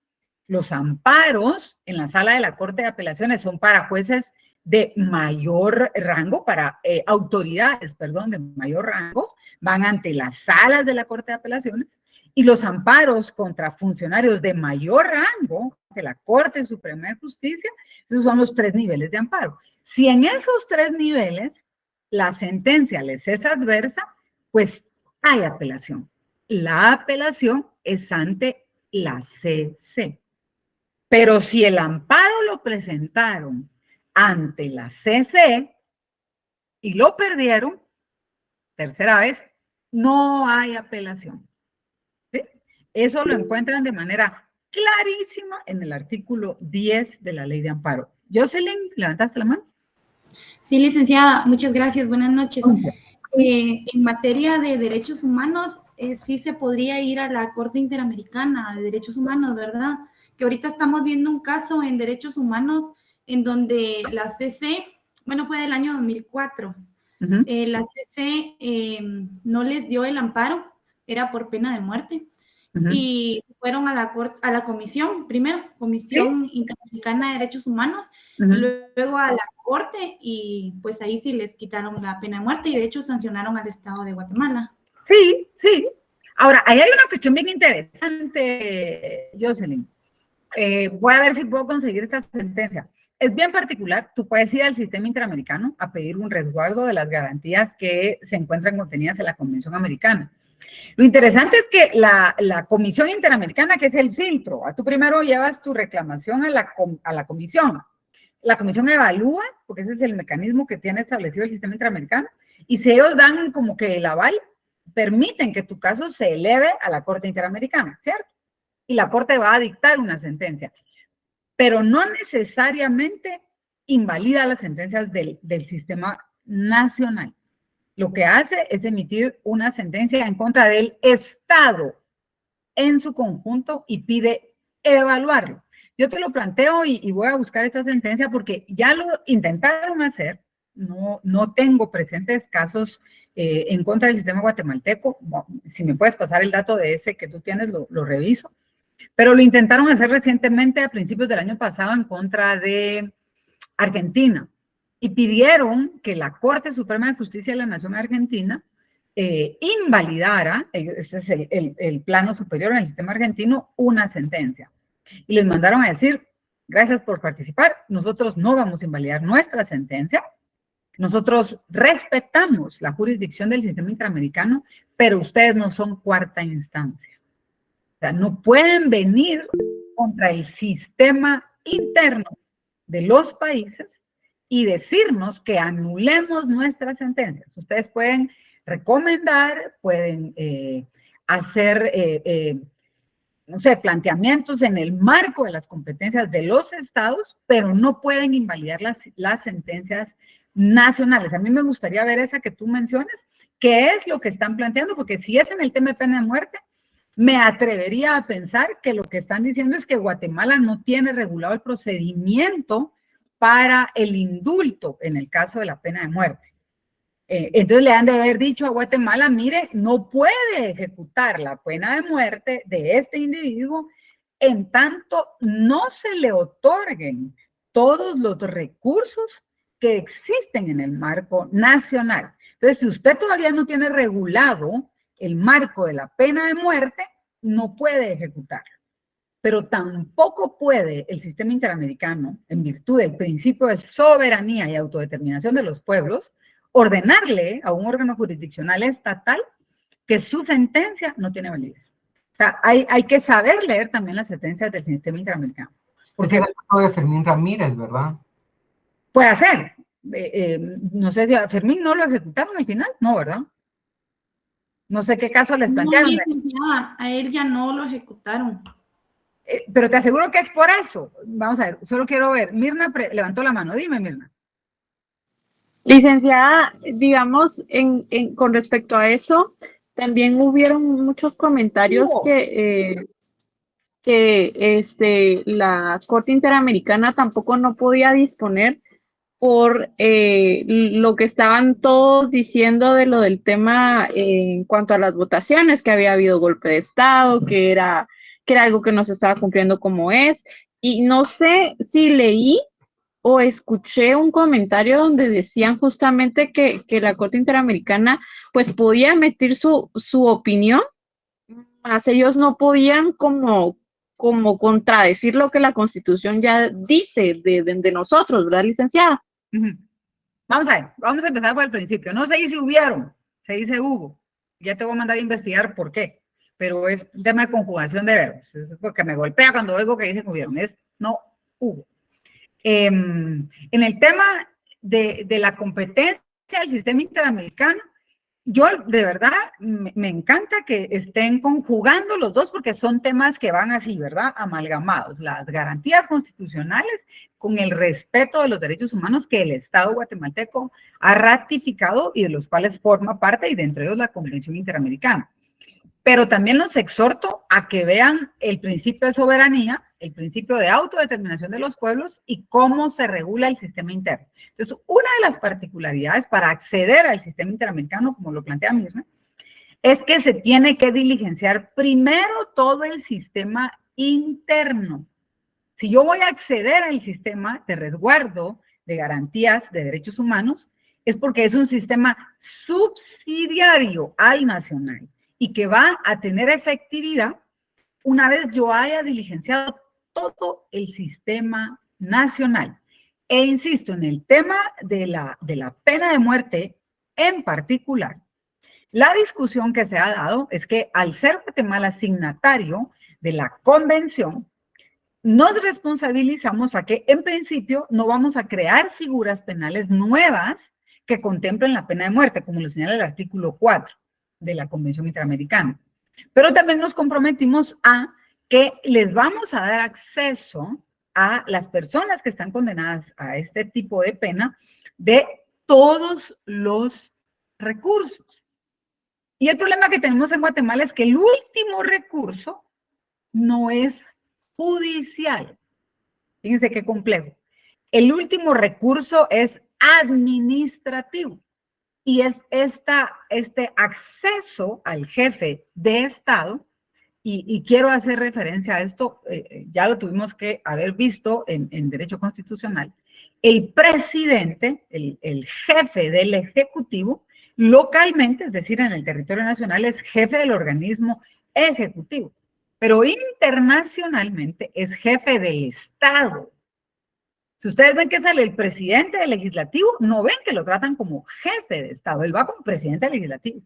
los amparos en la sala de la Corte de Apelaciones son para jueces de mayor rango, para autoridades, perdón, de mayor rango, van ante las salas de la Corte de Apelaciones, y los amparos contra funcionarios de mayor rango de la Corte Suprema de Justicia, esos son los tres niveles de amparo. Si en esos tres niveles la sentencia les es adversa, pues hay apelación. La apelación es ante la CC. Pero si el amparo lo presentaron ante la CC y lo perdieron, tercera vez, no hay apelación. Eso lo encuentran de manera clarísima en el artículo 10 de la Ley de Amparo. Jocelyn, ¿levantaste la mano? Sí, licenciada, muchas gracias, buenas noches. En materia de derechos humanos, sí se podría ir a la Corte Interamericana de Derechos Humanos, ¿verdad? Que ahorita estamos viendo un caso en derechos humanos en donde la CC, bueno, fue del año 2004, la CC no les dio el amparo, era por pena de muerte, y fueron a la comisión, primero, Comisión Interamericana de Derechos Humanos, y luego a la Corte, y pues ahí sí les quitaron la pena de muerte, y de hecho sancionaron al Estado de Guatemala. Sí, sí. Ahora, ahí hay una cuestión bien interesante, Jocelyn. Voy a ver si puedo conseguir esta sentencia. Es bien particular, tú puedes ir al sistema interamericano a pedir un resguardo de las garantías que se encuentran contenidas en la Convención Americana. Lo interesante es que la Comisión Interamericana, que es el filtro, tú primero llevas tu reclamación a la comisión. La comisión evalúa, porque ese es el mecanismo que tiene establecido el sistema interamericano, y si ellos dan como que el aval, permiten que tu caso se eleve a la Corte Interamericana, ¿cierto? Y la Corte va a dictar una sentencia, pero no necesariamente invalida las sentencias del sistema nacional. Lo que hace es emitir una sentencia en contra del Estado en su conjunto y pide evaluarlo. Yo te lo planteo y voy a buscar esta sentencia porque ya lo intentaron hacer. No tengo presentes casos en contra del sistema guatemalteco. Si me puedes pasar el dato de ese que tú tienes, lo reviso. Pero lo intentaron hacer recientemente a principios del año pasado en contra de Argentina. Y pidieron que la Corte Suprema de Justicia de la Nación Argentina invalidara, ese es el plano superior en el sistema argentino, una sentencia. Y les mandaron a decir, gracias por participar, nosotros no vamos a invalidar nuestra sentencia, nosotros respetamos la jurisdicción del sistema interamericano, pero ustedes no son cuarta instancia. O sea, no pueden venir contra el sistema interno de los países y decirnos que anulemos nuestras sentencias. Ustedes pueden recomendar, pueden hacer, no sé, planteamientos en el marco de las competencias de los estados, pero no pueden invalidar las sentencias nacionales. A mí me gustaría ver esa que tú mencionas, qué es lo que están planteando, porque si es en el tema de pena de muerte, me atrevería a pensar que lo que están diciendo es que Guatemala no tiene regulado el procedimiento para el indulto en el caso de la pena de muerte. Entonces le han de haber dicho a Guatemala, mire, no puede ejecutar la pena de muerte de este individuo en tanto no se le otorguen todos los recursos que existen en el marco nacional. Entonces, si usted todavía no tiene regulado el marco de la pena de muerte, no puede ejecutarlo. Pero tampoco puede el sistema interamericano, en virtud del principio de soberanía y autodeterminación de los pueblos, ordenarle a un órgano jurisdiccional estatal que su sentencia no tiene validez. O sea, hay que saber leer también las sentencias del sistema interamericano. Porque es el caso de Fermín Ramírez, ¿verdad? Puede ser. No sé si a Fermín no lo ejecutaron al final, no, ¿verdad? No sé qué caso les plantearon. No, a él ya no lo ejecutaron. Pero te aseguro que es por eso. Vamos a ver, solo quiero ver. Mirna levantó la mano. Dime, Mirna. Licenciada, digamos, con respecto a eso, también hubieron muchos comentarios que la Corte Interamericana tampoco no podía disponer por lo que estaban todos diciendo de lo del tema en cuanto a las votaciones, que había habido golpe de Estado, que era algo que no se estaba cumpliendo como es. Y no sé si leí o escuché un comentario donde decían justamente que la Corte Interamericana pues podía emitir su opinión, más ellos no podían como contradecir lo que la Constitución ya dice de nosotros, ¿verdad, licenciada? Vamos a ver, vamos a empezar por el principio. No se dice hubieron, se dice hubo. Ya te voy a mandar a investigar por qué, pero es un tema de conjugación de verbos, es porque me golpea cuando oigo que dicen hubieron, es no hubo. En el tema de la competencia del sistema interamericano, yo de verdad me encanta que estén conjugando los dos porque son temas que van así, ¿verdad? Amalgamados. Las garantías constitucionales con el respeto de los derechos humanos que el Estado guatemalteco ha ratificado y de los cuales forma parte, y dentro de ellos la Convención Interamericana. Pero también los exhorto a que vean el principio de soberanía, el principio de autodeterminación de los pueblos y cómo se regula el sistema interno. Entonces, una de las particularidades para acceder al sistema interamericano, como lo plantea Mirna, es que se tiene que diligenciar primero todo el sistema interno. Si yo voy a acceder al sistema de resguardo de garantías de derechos humanos, es porque es un sistema subsidiario al nacional y que va a tener efectividad una vez yo haya diligenciado todo el sistema nacional. E insisto, en el tema de la pena de muerte en particular, la discusión que se ha dado es que al ser Guatemala signatario de la convención, nos responsabilizamos a que en principio no vamos a crear figuras penales nuevas que contemplen la pena de muerte, como lo señala el artículo 4 de la Convención Interamericana. Pero también nos comprometimos a que les vamos a dar acceso a las personas que están condenadas a este tipo de pena de todos los recursos. Y el problema que tenemos en Guatemala es que el último recurso no es judicial. Fíjense qué complejo. El último recurso es administrativo. Y es este acceso al jefe de Estado, y quiero hacer referencia a esto, ya lo tuvimos que haber visto en Derecho Constitucional, el presidente, el jefe del Ejecutivo, localmente, es decir, en el territorio nacional, es jefe del organismo ejecutivo, pero internacionalmente es jefe del Estado. Si ustedes ven que sale el presidente del legislativo, no ven que lo tratan como jefe de Estado, él va como presidente del legislativo.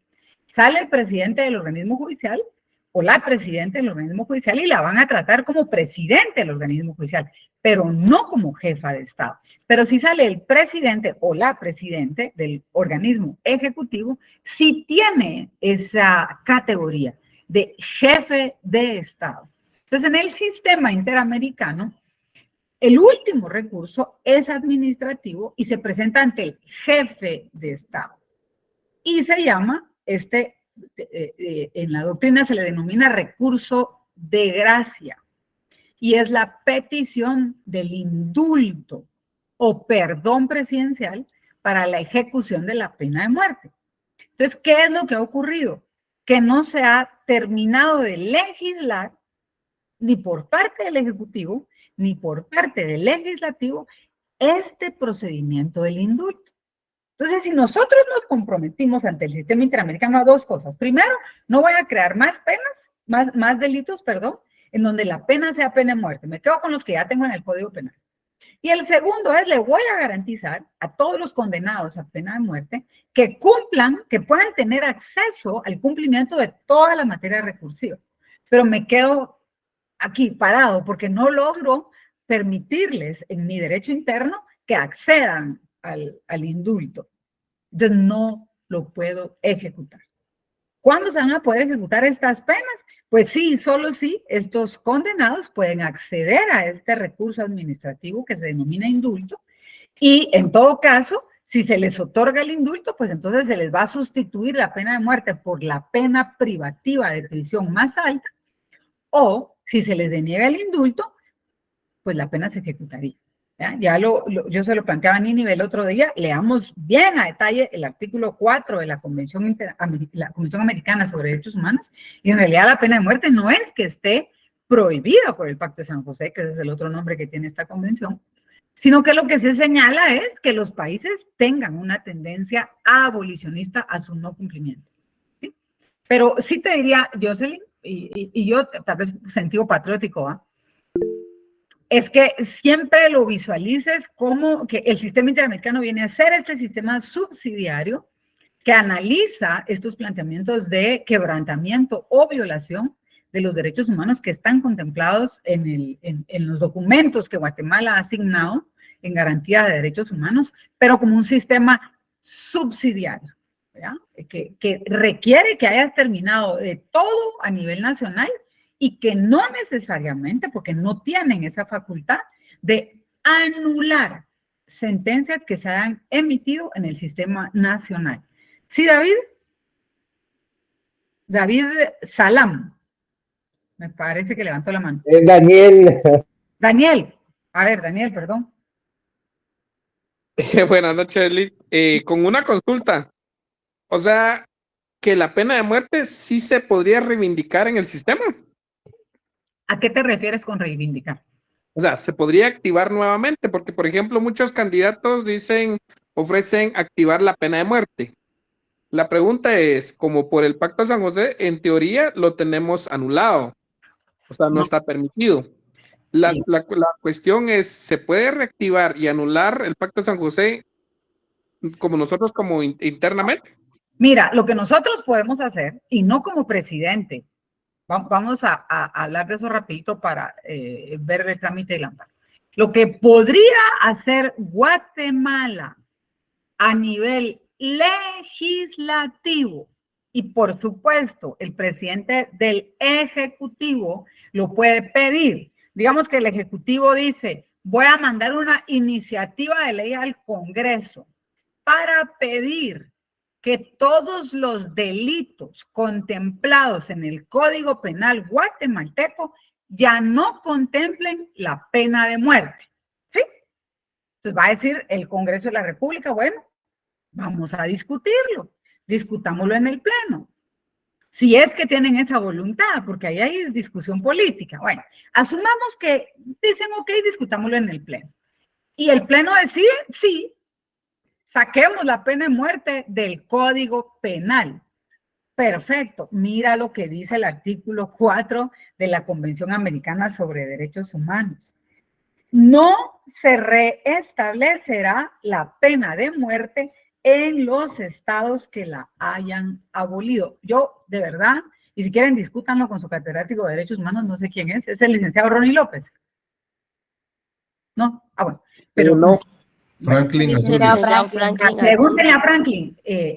Sale el presidente del organismo judicial o la presidenta del organismo judicial y la van a tratar como presidente del organismo judicial, pero no como jefa de Estado. Pero si sale el presidente o la presidente del organismo ejecutivo, sí tiene esa categoría de jefe de Estado. Entonces, en el sistema interamericano, el último recurso es administrativo y se presenta ante el jefe de Estado. Y se llama, en la doctrina se le denomina recurso de gracia. Y es la petición del indulto o perdón presidencial para la ejecución de la pena de muerte. Entonces, ¿qué es lo que ha ocurrido? Que no se ha terminado de legislar ni por parte del Ejecutivo ni por parte del Legislativo este procedimiento del indulto. Entonces, si nosotros nos comprometimos ante el sistema interamericano a dos cosas. Primero, no voy a crear más penas, más delitos, perdón, en donde la pena sea pena de muerte. Me quedo con los que ya tengo en el Código Penal. Y el segundo es, le voy a garantizar a todos los condenados a pena de muerte que cumplan, que puedan tener acceso al cumplimiento de toda la materia recursiva. Pero me quedo aquí parado porque no logro permitirles en mi derecho interno que accedan al indulto. Entonces no lo puedo ejecutar. ¿Cuándo se van a poder ejecutar estas penas? Pues sí, solo sí, estos condenados pueden acceder a este recurso administrativo que se denomina indulto, y en todo caso, si se les otorga el indulto, pues entonces se les va a sustituir la pena de muerte por la pena privativa de prisión más alta, o si se les deniega el indulto, pues la pena se ejecutaría. Yo se lo planteaba a Nini el otro día, leamos bien a detalle el artículo 4 de la Convención Americana sobre Derechos Humanos, y en realidad la pena de muerte no es que esté prohibida por el Pacto de San José, que ese es el otro nombre que tiene esta convención, sino que lo que se señala es que los países tengan una tendencia abolicionista a su no cumplimiento. ¿Sí? Pero sí te diría, Jocelyn, y yo tal vez sentido patriótico, ¿ah? Es que siempre lo visualices como que el sistema interamericano viene a ser este sistema subsidiario que analiza estos planteamientos de quebrantamiento o violación de los derechos humanos que están contemplados en los documentos que Guatemala ha asignado en garantía de derechos humanos, pero como un sistema subsidiario. ¿verdad? Que requiere que hayas terminado de todo a nivel nacional y que no necesariamente, porque no tienen esa facultad de anular sentencias que se hayan emitido en el sistema nacional. ¿Sí, David? David Salam. Me parece que levantó la mano. Daniel. Daniel. A ver, Daniel, perdón. Buenas noches, Liz. Con una consulta. O sea, que la pena de muerte sí se podría reivindicar en el sistema. ¿A qué te refieres con reivindicar? O sea, se podría activar nuevamente, porque, por ejemplo, muchos candidatos ofrecen activar la pena de muerte. La pregunta es, como por el Pacto de San José, en teoría lo tenemos anulado. O sea, no está permitido. La cuestión es, ¿se puede reactivar y anular el Pacto de San José como nosotros, como internamente? Mira, lo que nosotros podemos hacer, y no como presidente, vamos a hablar de eso rapidito para ver el trámite y la amparo. Lo que podría hacer Guatemala a nivel legislativo, y por supuesto el presidente del Ejecutivo lo puede pedir. Digamos que el Ejecutivo dice, voy a mandar una iniciativa de ley al Congreso para pedir que todos los delitos contemplados en el Código Penal guatemalteco ya no contemplen la pena de muerte. ¿Sí? Entonces va a decir el Congreso de la República, bueno, vamos a discutirlo, discutámoslo en el Pleno. Si es que tienen esa voluntad, porque ahí hay discusión política. Bueno, asumamos que dicen, ok, discutámoslo en el Pleno. Y el Pleno decide, sí, saquemos la pena de muerte del Código Penal. Perfecto. Mira lo que dice el artículo 4 de la Convención Americana sobre Derechos Humanos. No se reestablecerá la pena de muerte en los estados que la hayan abolido. Yo, de verdad, y si quieren discútanlo con su catedrático de Derechos Humanos, no sé quién es el licenciado Ronnie López. ¿No? Ah, bueno. Pero no. Franklin Azul. Pregúntenle a Franklin.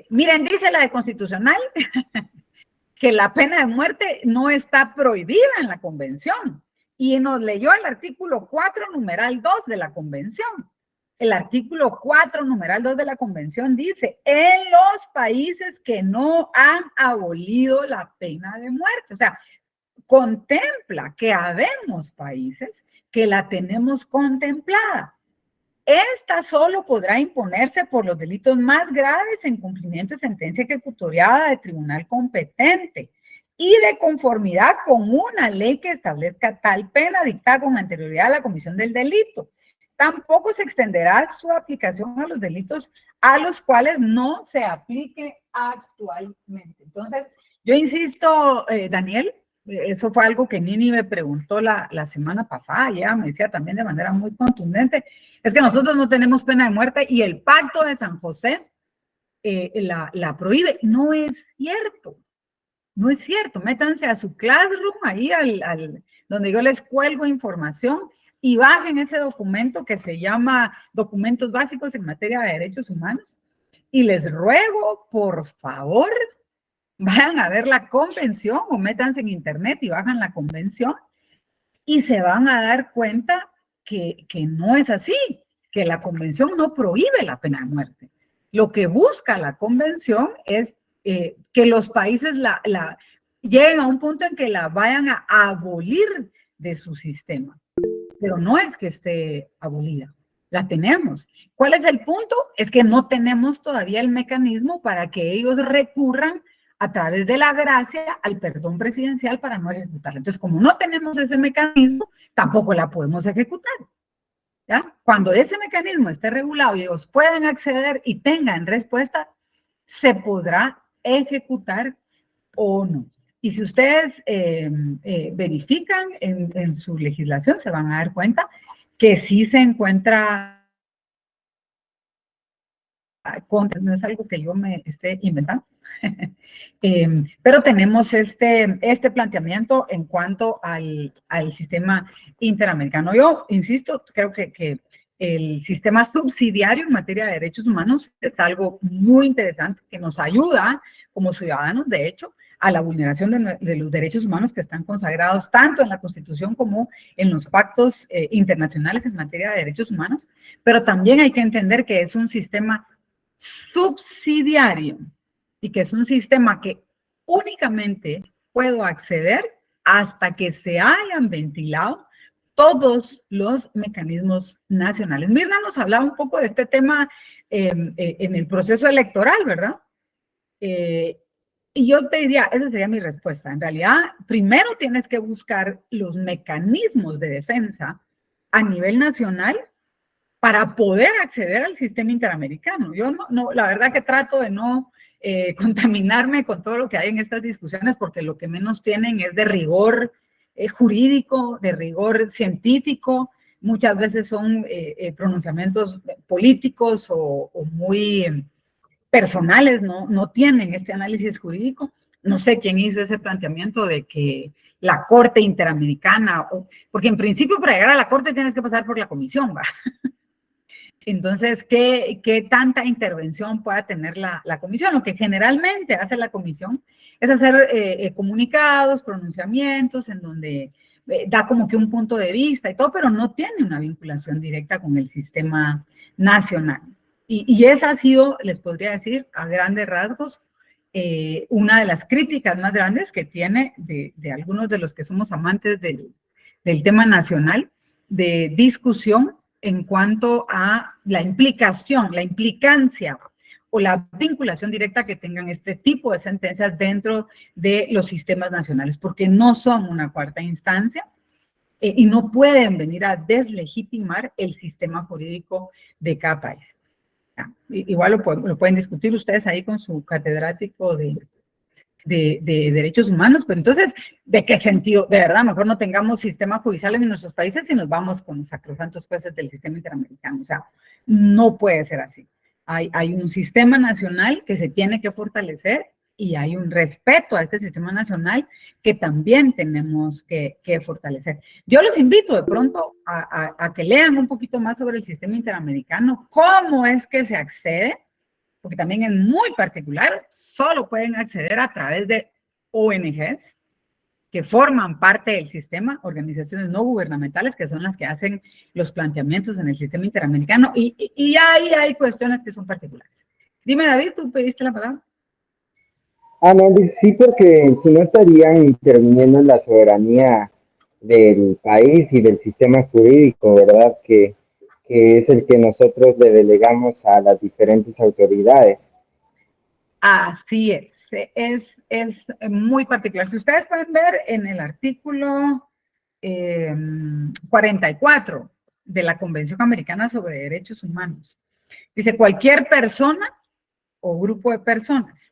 Miren, dice la de Constitucional que la pena de muerte no está prohibida en la Convención. Y nos leyó el artículo 4, numeral 2 de la Convención. El artículo 4, numeral 2 de la Convención dice, en los países que no han abolido la pena de muerte. O sea, contempla que habemos países que la tenemos contemplada. Esta solo podrá imponerse por los delitos más graves en cumplimiento de sentencia ejecutoriada de tribunal competente y de conformidad con una ley que establezca tal pena dictada con anterioridad a la comisión del delito. Tampoco se extenderá su aplicación a los delitos a los cuales no se aplique actualmente. Entonces, yo insisto, Daniel, eso fue algo que Nini me preguntó la semana pasada, y ella me decía también de manera muy contundente, es que nosotros no tenemos pena de muerte y el Pacto de San José la prohíbe. No es cierto, no es cierto. Métanse a su Classroom, ahí donde yo les cuelgo información, y bajen ese documento que se llama Documentos Básicos en Materia de Derechos Humanos. Y les ruego, por favor, vayan a ver la convención o métanse en internet y bajan la convención y se van a dar cuenta que no es así, que la convención no prohíbe la pena de muerte. Lo que busca la convención es que los países lleguen a un punto en que la vayan a abolir de su sistema. Pero no es que esté abolida, la tenemos. ¿Cuál es el punto? Es que no tenemos todavía el mecanismo para que ellos recurran a través de la gracia al perdón presidencial para no ejecutarla. Entonces, como no tenemos ese mecanismo, tampoco la podemos ejecutar. ¿Ya? Cuando ese mecanismo esté regulado y ellos puedan acceder y tengan respuesta, se podrá ejecutar o no. Y si ustedes verifican en su legislación, se van a dar cuenta que sí se encuentra, no es algo que yo me esté inventando, pero tenemos este planteamiento en cuanto al sistema interamericano. Yo insisto, creo que el sistema subsidiario en materia de derechos humanos es algo muy interesante que nos ayuda como ciudadanos, de hecho, a la vulneración de los derechos humanos que están consagrados tanto en la Constitución como en los pactos internacionales en materia de derechos humanos, pero también hay que entender que es un sistema subsidiario y que es un sistema que únicamente puedo acceder hasta que se hayan ventilado todos los mecanismos nacionales. Mirna nos hablaba un poco de este tema en el proceso electoral, ¿verdad? Y yo te diría, esa sería mi respuesta. En realidad, primero tienes que buscar los mecanismos de defensa a nivel nacional para poder acceder al sistema interamericano. Yo la verdad que trato de no contaminarme con todo lo que hay en estas discusiones, porque lo que menos tienen es de rigor jurídico, de rigor científico. Muchas veces son pronunciamientos políticos o muy personales, no tienen este análisis jurídico. No sé quién hizo ese planteamiento de que la Corte Interamericana, porque en principio para llegar a la Corte tienes que pasar por la comisión, ¿va? Entonces, ¿qué tanta intervención pueda tener la comisión? Lo que generalmente hace la comisión es hacer comunicados, pronunciamientos, en donde da como que un punto de vista y todo, pero no tiene una vinculación directa con el sistema nacional. Y esa ha sido, les podría decir, a grandes rasgos, una de las críticas más grandes que tiene de algunos de los que somos amantes del tema nacional, de discusión en cuanto a la implicación, la implicancia o la vinculación directa que tengan este tipo de sentencias dentro de los sistemas nacionales, porque no son una cuarta instancia y no pueden venir a deslegitimar el sistema jurídico de cada país. Igual lo pueden discutir ustedes ahí con su catedrático de derechos humanos, pero entonces, ¿de qué sentido? De verdad, mejor no tengamos sistemas judiciales en nuestros países y nos vamos con los sacrosantos jueces del sistema interamericano. O sea, no puede ser así. Hay un sistema nacional que se tiene que fortalecer y hay un respeto a este sistema nacional que también tenemos que fortalecer. Yo los invito de pronto a que lean un poquito más sobre el sistema interamericano, cómo es que se accede, porque también es muy particular, solo pueden acceder a través de ONGs que forman parte del sistema, organizaciones no gubernamentales, que son las que hacen los planteamientos en el sistema interamericano, y ahí hay cuestiones que son particulares. Dime, David, ¿tú pediste la palabra? No, sí, porque si no estarían interviniendo en la soberanía del país y del sistema jurídico, ¿verdad? Que es el que nosotros le delegamos a las diferentes autoridades. Así es muy particular. Si ustedes pueden ver en el artículo 44 de la Convención Americana sobre Derechos Humanos, dice cualquier persona o grupo de personas.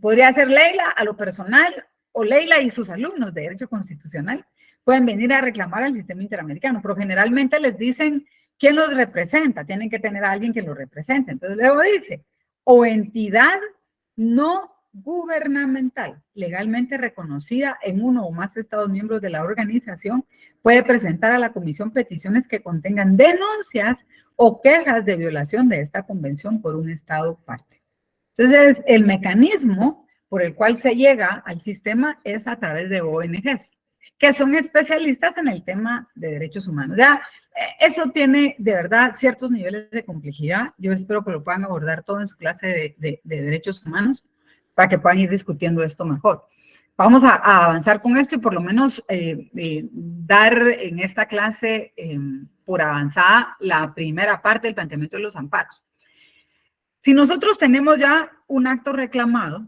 Podría ser Leila a lo personal o Leila y sus alumnos de Derecho Constitucional pueden venir a reclamar al sistema interamericano, pero generalmente les dicen quién los representa, tienen que tener a alguien que los represente. Entonces luego dice, o entidad no gubernamental legalmente reconocida en uno o más estados miembros de la organización puede presentar a la comisión peticiones que contengan denuncias o quejas de violación de esta convención por un estado parte. Entonces, el mecanismo por el cual se llega al sistema es a través de ONGs, que son especialistas en el tema de derechos humanos. Ya, eso tiene de verdad ciertos niveles de complejidad. Yo espero que lo puedan abordar todo en su clase de derechos humanos para que puedan ir discutiendo esto mejor. Vamos a avanzar con esto y por lo menos dar en esta clase por avanzada la primera parte del planteamiento de los amparos. Si nosotros tenemos ya un acto reclamado,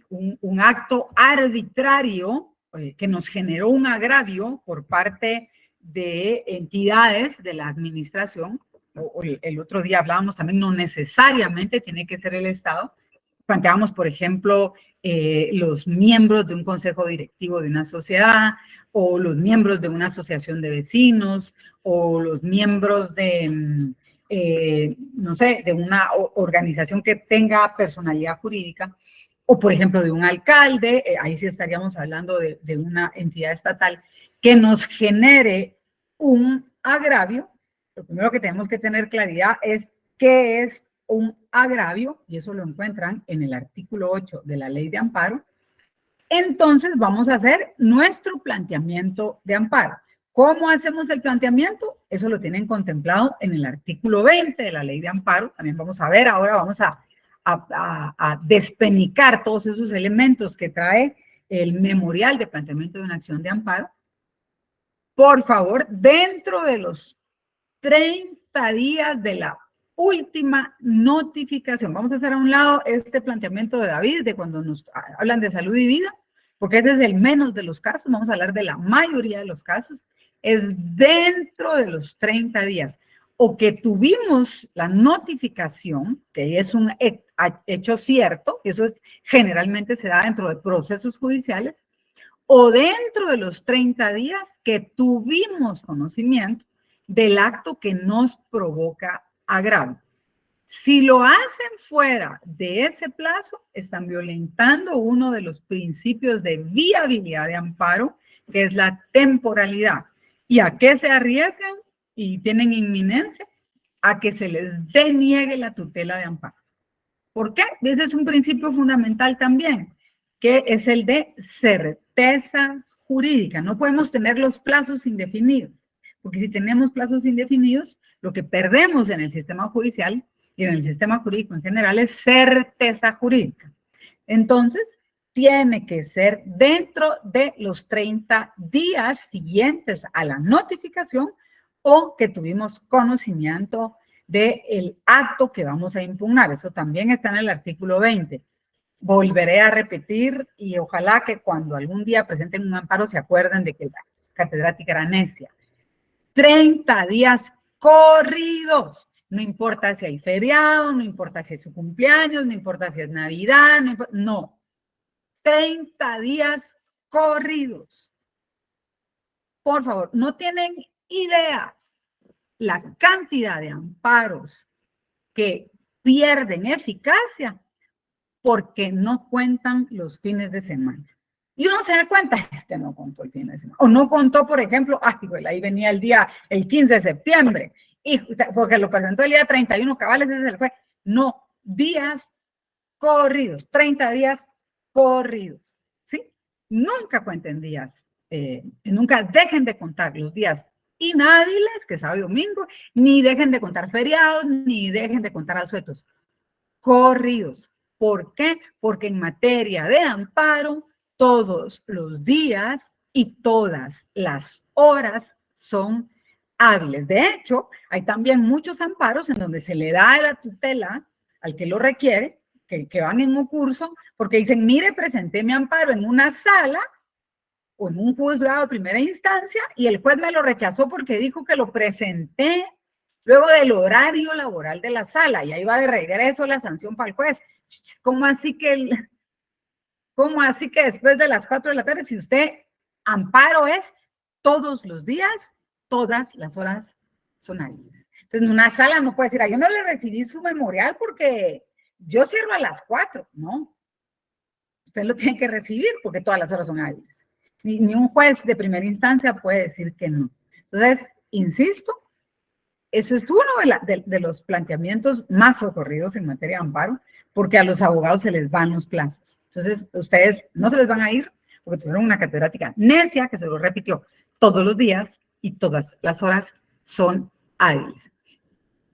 un acto arbitrario que nos generó un agravio por parte de entidades de la administración, el otro día hablábamos también, no necesariamente tiene que ser el Estado, planteábamos, por ejemplo, los miembros de un consejo directivo de una sociedad, o los miembros de una asociación de vecinos, o los miembros de, no sé, de una organización que tenga personalidad jurídica, o por ejemplo de un alcalde, ahí sí estaríamos hablando de una entidad estatal, que nos genere un agravio lo primero que tenemos que tener claridad es qué es un agravio, y eso lo encuentran en el artículo 8 de la Ley de Amparo. Entonces vamos a hacer nuestro planteamiento de amparo. ¿Cómo hacemos el planteamiento? Eso lo tienen contemplado en el artículo 20 de la Ley de Amparo. También vamos a ver, ahora vamos a despenicar todos esos elementos que trae el memorial de planteamiento de una acción de amparo. Por favor, dentro de los 30 días de la última notificación. Vamos a hacer a un lado este planteamiento de David, de cuando nos hablan de salud y vida, porque ese es el menos de los casos. Vamos a hablar de la mayoría de los casos. Es dentro de los 30 días. O que tuvimos la notificación, que es un hecho cierto, eso es, generalmente se da dentro de procesos judiciales, o dentro de los 30 días que tuvimos conocimiento del acto que nos provoca agravio. Si lo hacen fuera de ese plazo, están violentando uno de los principios de viabilidad de amparo, que es la temporalidad. ¿Y a qué se arriesgan y tienen inminencia? A que se les deniegue la tutela de amparo. ¿Por qué? Ese es un principio fundamental también, que es el de certeza jurídica. No podemos tener los plazos indefinidos, porque si tenemos plazos indefinidos, lo que perdemos en el sistema judicial y en el sistema jurídico en general es certeza jurídica. Entonces, tiene que ser dentro de los 30 días siguientes a la notificación o que tuvimos conocimiento del acto que vamos a impugnar. Eso también está en el artículo 20. Volveré a repetir y ojalá que cuando algún día presenten un amparo se acuerden de que la catedrática era necia. 30 días corridos. No importa si hay feriado, no importa si es su cumpleaños, no importa si es Navidad, no. 30 días corridos. Por favor, no tienen idea la cantidad de amparos que pierden eficacia porque no cuentan los fines de semana. Y uno se da cuenta, no contó el fin de semana. O no contó, por ejemplo, ahí venía el 15 de septiembre, y porque lo presentó el día 31, cabales, ese fue. No, días corridos, 30 días corridos, ¿sí? Nunca cuenten días, nunca dejen de contar los días inhábiles, que sábado y domingo, ni dejen de contar feriados, ni dejen de contar asuetos. Corridos. ¿Por qué? Porque en materia de amparo, todos los días y todas las horas son hábiles. De hecho, hay también muchos amparos en donde se le da la tutela al que lo requiere, que van en un curso, porque dicen, mire, presenté mi amparo en una sala o en un juzgado de primera instancia y el juez me lo rechazó porque dijo que lo presenté luego del horario laboral de la sala y ahí va de regreso la sanción para el juez. ¿Cómo así que después de las 4 de la tarde, si usted amparo es todos los días, todas las horas son hábiles? Entonces, en una sala no puede decir, yo no le recibí su memorial porque yo cierro a las 4, ¿no? Usted lo tiene que recibir porque todas las horas son hábiles. Ni un juez de primera instancia puede decir que no. Entonces, insisto, eso es uno de los planteamientos más socorridos en materia de amparo, porque a los abogados se les van los plazos. Entonces, ustedes no se les van a ir porque tuvieron una catedrática necia que se lo repitió todos los días y todas las horas son hábiles.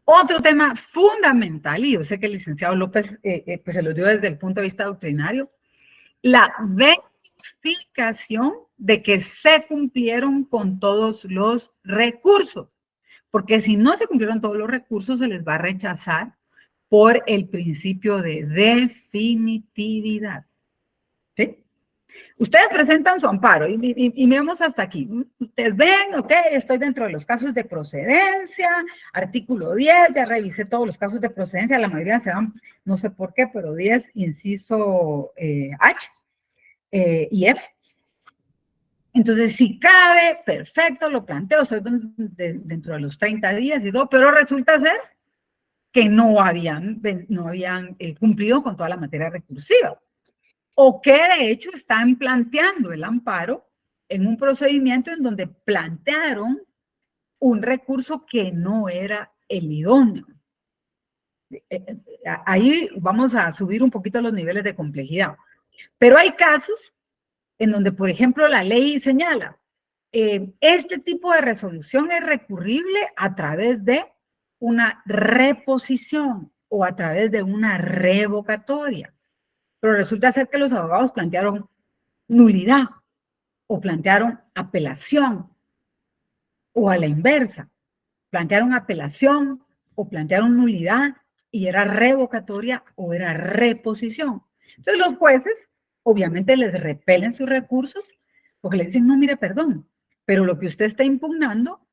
Otro tema fundamental, y yo sé que el licenciado López pues se lo dio desde el punto de vista doctrinario, la verificación de que se cumplieron con todos los recursos, porque si no se cumplieron todos los recursos se les va a rechazar por el principio de definitividad. ¿Sí? Ustedes presentan su amparo y miramos hasta aquí. Ustedes ven, ok, estoy dentro de los casos de procedencia, artículo 10, ya revisé todos los casos de procedencia, la mayoría se van, no sé por qué, pero 10, inciso H y F. Entonces, si cabe, perfecto, lo planteo, estoy dentro de los 30 días y todo, pero resulta ser que no habían cumplido con toda la materia recursiva. O que de hecho están planteando el amparo en un procedimiento en donde plantearon un recurso que no era el idóneo. Ahí vamos a subir un poquito los niveles de complejidad. Pero hay casos en donde, por ejemplo, la ley señala, este tipo de resolución es recurrible a través de una reposición o a través de una revocatoria. Pero resulta ser que los abogados plantearon nulidad o plantearon apelación o a la inversa. Plantearon apelación o plantearon nulidad y era revocatoria o era reposición. Entonces los jueces obviamente les repelen sus recursos porque les dicen, no, mire, perdón, pero lo que usted está impugnando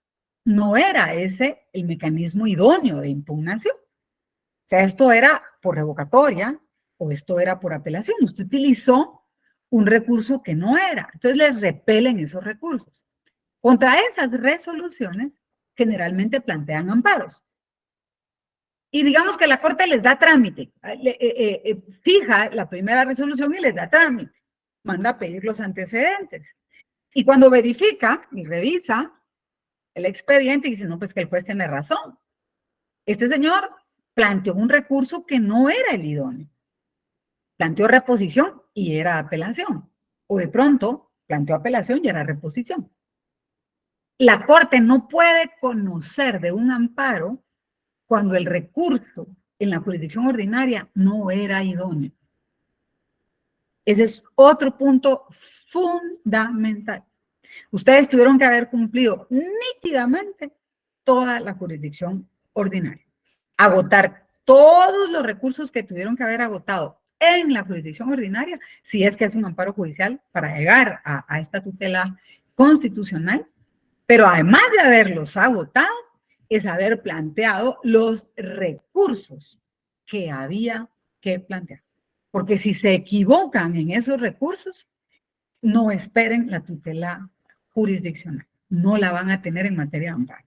no era ese el mecanismo idóneo de impugnación. O sea, esto era por revocatoria o esto era por apelación. Usted utilizó un recurso que no era. Entonces les repelen esos recursos. Contra esas resoluciones generalmente plantean amparos. Y digamos que la Corte les da trámite, fija la primera resolución y les da trámite, manda a pedir los antecedentes. Y cuando verifica y revisa el expediente, dice, no, pues que el juez tiene razón. Este señor planteó un recurso que no era el idóneo. Planteó reposición y era apelación. O de pronto planteó apelación y era reposición. La Corte no puede conocer de un amparo cuando el recurso en la jurisdicción ordinaria no era idóneo. Ese es otro punto fundamental. Ustedes tuvieron que haber cumplido nítidamente toda la jurisdicción ordinaria. Agotar todos los recursos que tuvieron que haber agotado en la jurisdicción ordinaria, si es que es un amparo judicial para llegar a esta tutela constitucional, pero además de haberlos agotado, es haber planteado los recursos que había que plantear. Porque si se equivocan en esos recursos, no esperen la tutela jurisdiccional. No la van a tener en materia de amparo.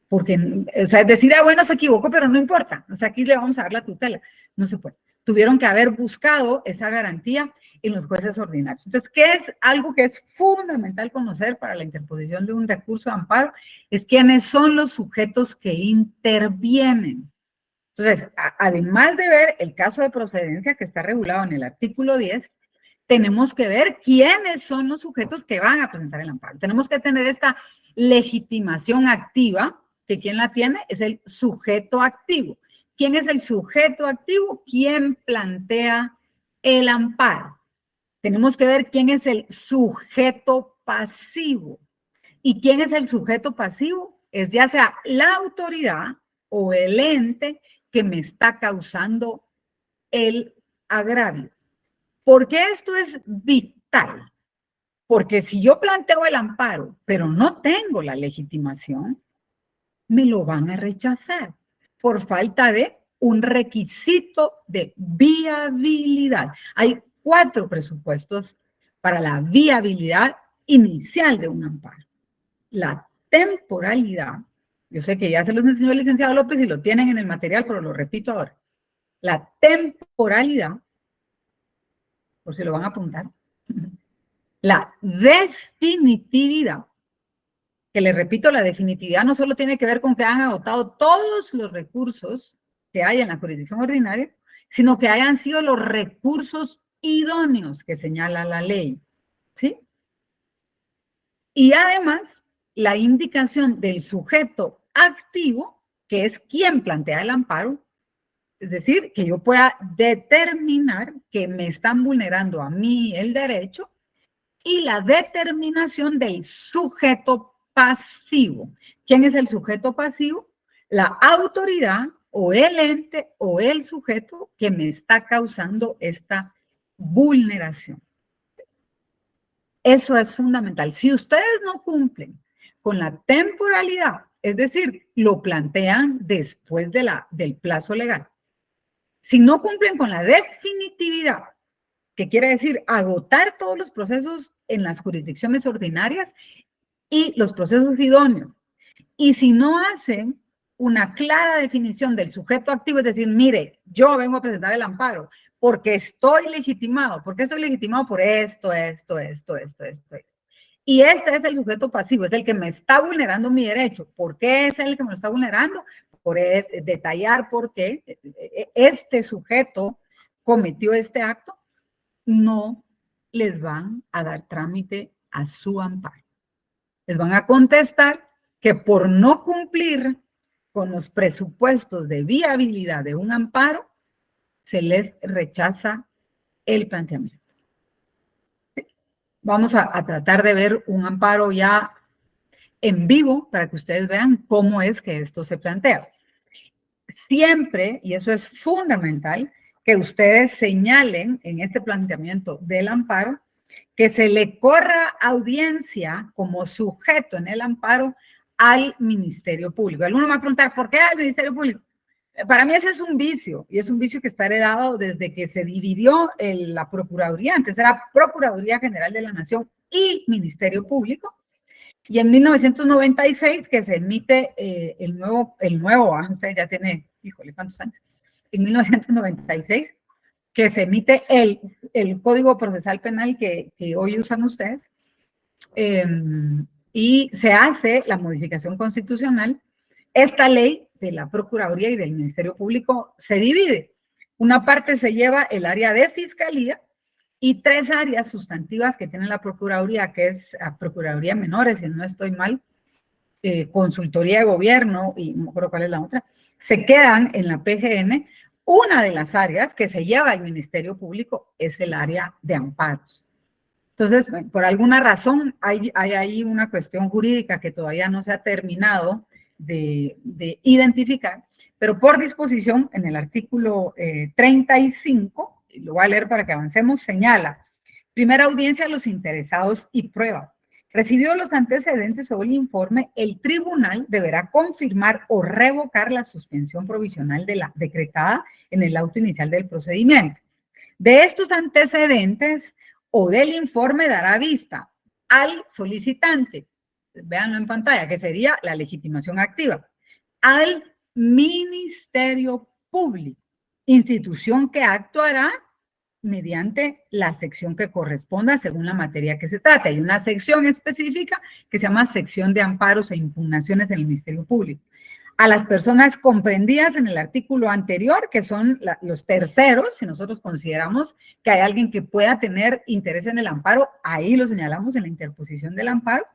Porque, o sea, es decir, bueno, se equivocó, pero no importa. O sea, aquí le vamos a dar la tutela. No se puede. Tuvieron que haber buscado esa garantía en los jueces ordinarios. Entonces, ¿qué es algo que es fundamental conocer para la interposición de un recurso de amparo? Es quiénes son los sujetos que intervienen. Entonces, además de ver el caso de procedencia que está regulado en el artículo 10, tenemos que ver quiénes son los sujetos que van a presentar el amparo. Tenemos que tener esta legitimación activa, que quien la tiene es el sujeto activo. ¿Quién es el sujeto activo? ¿Quién plantea el amparo? Tenemos que ver quién es el sujeto pasivo. ¿Y quién es el sujeto pasivo? Es ya sea la autoridad o el ente que me está causando el agravio. ¿Por qué esto es vital? Porque si yo planteo el amparo, pero no tengo la legitimación, me lo van a rechazar por falta de un requisito de viabilidad. Hay 4 presupuestos para la viabilidad inicial de un amparo. La temporalidad, yo sé que ya se los enseñó el licenciado López y lo tienen en el material, pero lo repito ahora. La temporalidad, por si lo van a apuntar, la definitividad, que les repito, la definitividad no solo tiene que ver con que han agotado todos los recursos que hay en la jurisdicción ordinaria, sino que hayan sido los recursos idóneos que señala la ley, ¿sí? Y además, la indicación del sujeto activo, que es quien plantea el amparo, es decir, que yo pueda determinar que me están vulnerando a mí el derecho, y la determinación del sujeto pasivo. ¿Quién es el sujeto pasivo? La autoridad o el ente o el sujeto que me está causando esta vulneración. Eso es fundamental. Si ustedes no cumplen con la temporalidad, es decir, lo plantean después del plazo legal. Si no cumplen con la definitividad, que quiere decir agotar todos los procesos en las jurisdicciones ordinarias y los procesos idóneos. Y si no hacen una clara definición del sujeto activo, es decir, mire, yo vengo a presentar el amparo porque estoy legitimado. ¿Por qué estoy legitimado? Por esto. Y este es el sujeto pasivo, es el que me está vulnerando mi derecho. ¿Por qué es el que me lo está vulnerando? Por detallar por qué este sujeto cometió este acto, no les van a dar trámite a su amparo. Les van a contestar que por no cumplir con los presupuestos de viabilidad de un amparo, se les rechaza el planteamiento. Vamos a tratar de ver un amparo ya en vivo para que ustedes vean cómo es que esto se plantea. Siempre, y eso es fundamental, que ustedes señalen en este planteamiento del amparo que se le corra audiencia como sujeto en el amparo al Ministerio Público. Alguno me va a preguntar, ¿por qué al Ministerio Público? Para mí ese es un vicio, y es un vicio que está heredado desde que se dividió la Procuraduría. Antes era Procuraduría General de la Nación y Ministerio Público. Y en 1996, que se emite el nuevo, usted ya tiene, híjole, ¿cuántos años? En 1996, que se emite el Código Procesal Penal que hoy usan ustedes, y se hace la modificación constitucional. Esta ley de la Procuraduría y del Ministerio Público se divide. Una parte se lleva el área de Fiscalía y 3 áreas sustantivas que tiene la Procuraduría, que es la Procuraduría Menores, si no estoy mal, Consultoría de Gobierno, y no me acuerdo cuál es la otra, se quedan en la PGN. Una de las áreas que se lleva al Ministerio Público es el área de amparos. Entonces, por alguna razón, hay ahí una cuestión jurídica que todavía no se ha terminado de identificar, pero por disposición, en el artículo 35, lo voy a leer para que avancemos, señala: primera audiencia a los interesados y prueba. Recibidos los antecedentes o el informe, el tribunal deberá confirmar o revocar la suspensión provisional de la decretada en el auto inicial del procedimiento. De estos antecedentes o del informe dará vista al solicitante, véanlo en pantalla, que sería la legitimación activa, al Ministerio Público, institución que actuará mediante la sección que corresponda según la materia que se trate. Hay una sección específica que se llama sección de amparos e impugnaciones en el Ministerio Público. A las personas comprendidas en el artículo anterior, que son los terceros, si nosotros consideramos que hay alguien que pueda tener interés en el amparo, ahí lo señalamos en la interposición del amparo,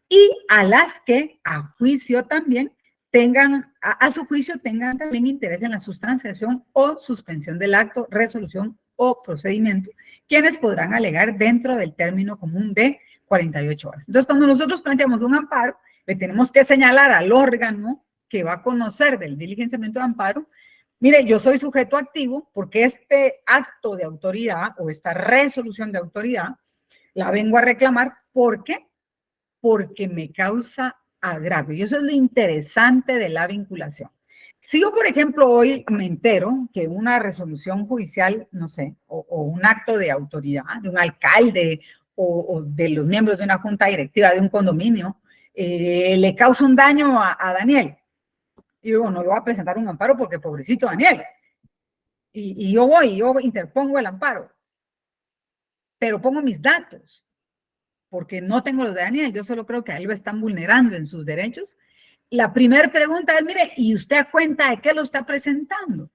y a las que a juicio también tengan, a su juicio tengan también interés en la sustanciación o suspensión del acto, resolución o procedimiento, quienes podrán alegar dentro del término común de 48 horas. Entonces, cuando nosotros planteamos un amparo, le tenemos que señalar al órgano que va a conocer del diligenciamiento de amparo: mire, yo soy sujeto activo porque este acto de autoridad o esta resolución de autoridad la vengo a reclamar. ¿Por qué? Porque me causa agravio. Y eso es lo interesante de la vinculación. Si yo, por ejemplo, hoy me entero que una resolución judicial, no sé, o un acto de autoridad de un alcalde o de los miembros de una junta directiva de un condominio le causa un daño a Daniel, y digo, no, yo voy a presentar un amparo porque pobrecito Daniel, y yo interpongo el amparo, pero pongo mis datos, porque no tengo los de Daniel, yo solo creo que a él lo están vulnerando en sus derechos. La primera pregunta es, mire, ¿y usted a cuenta de qué lo está presentando?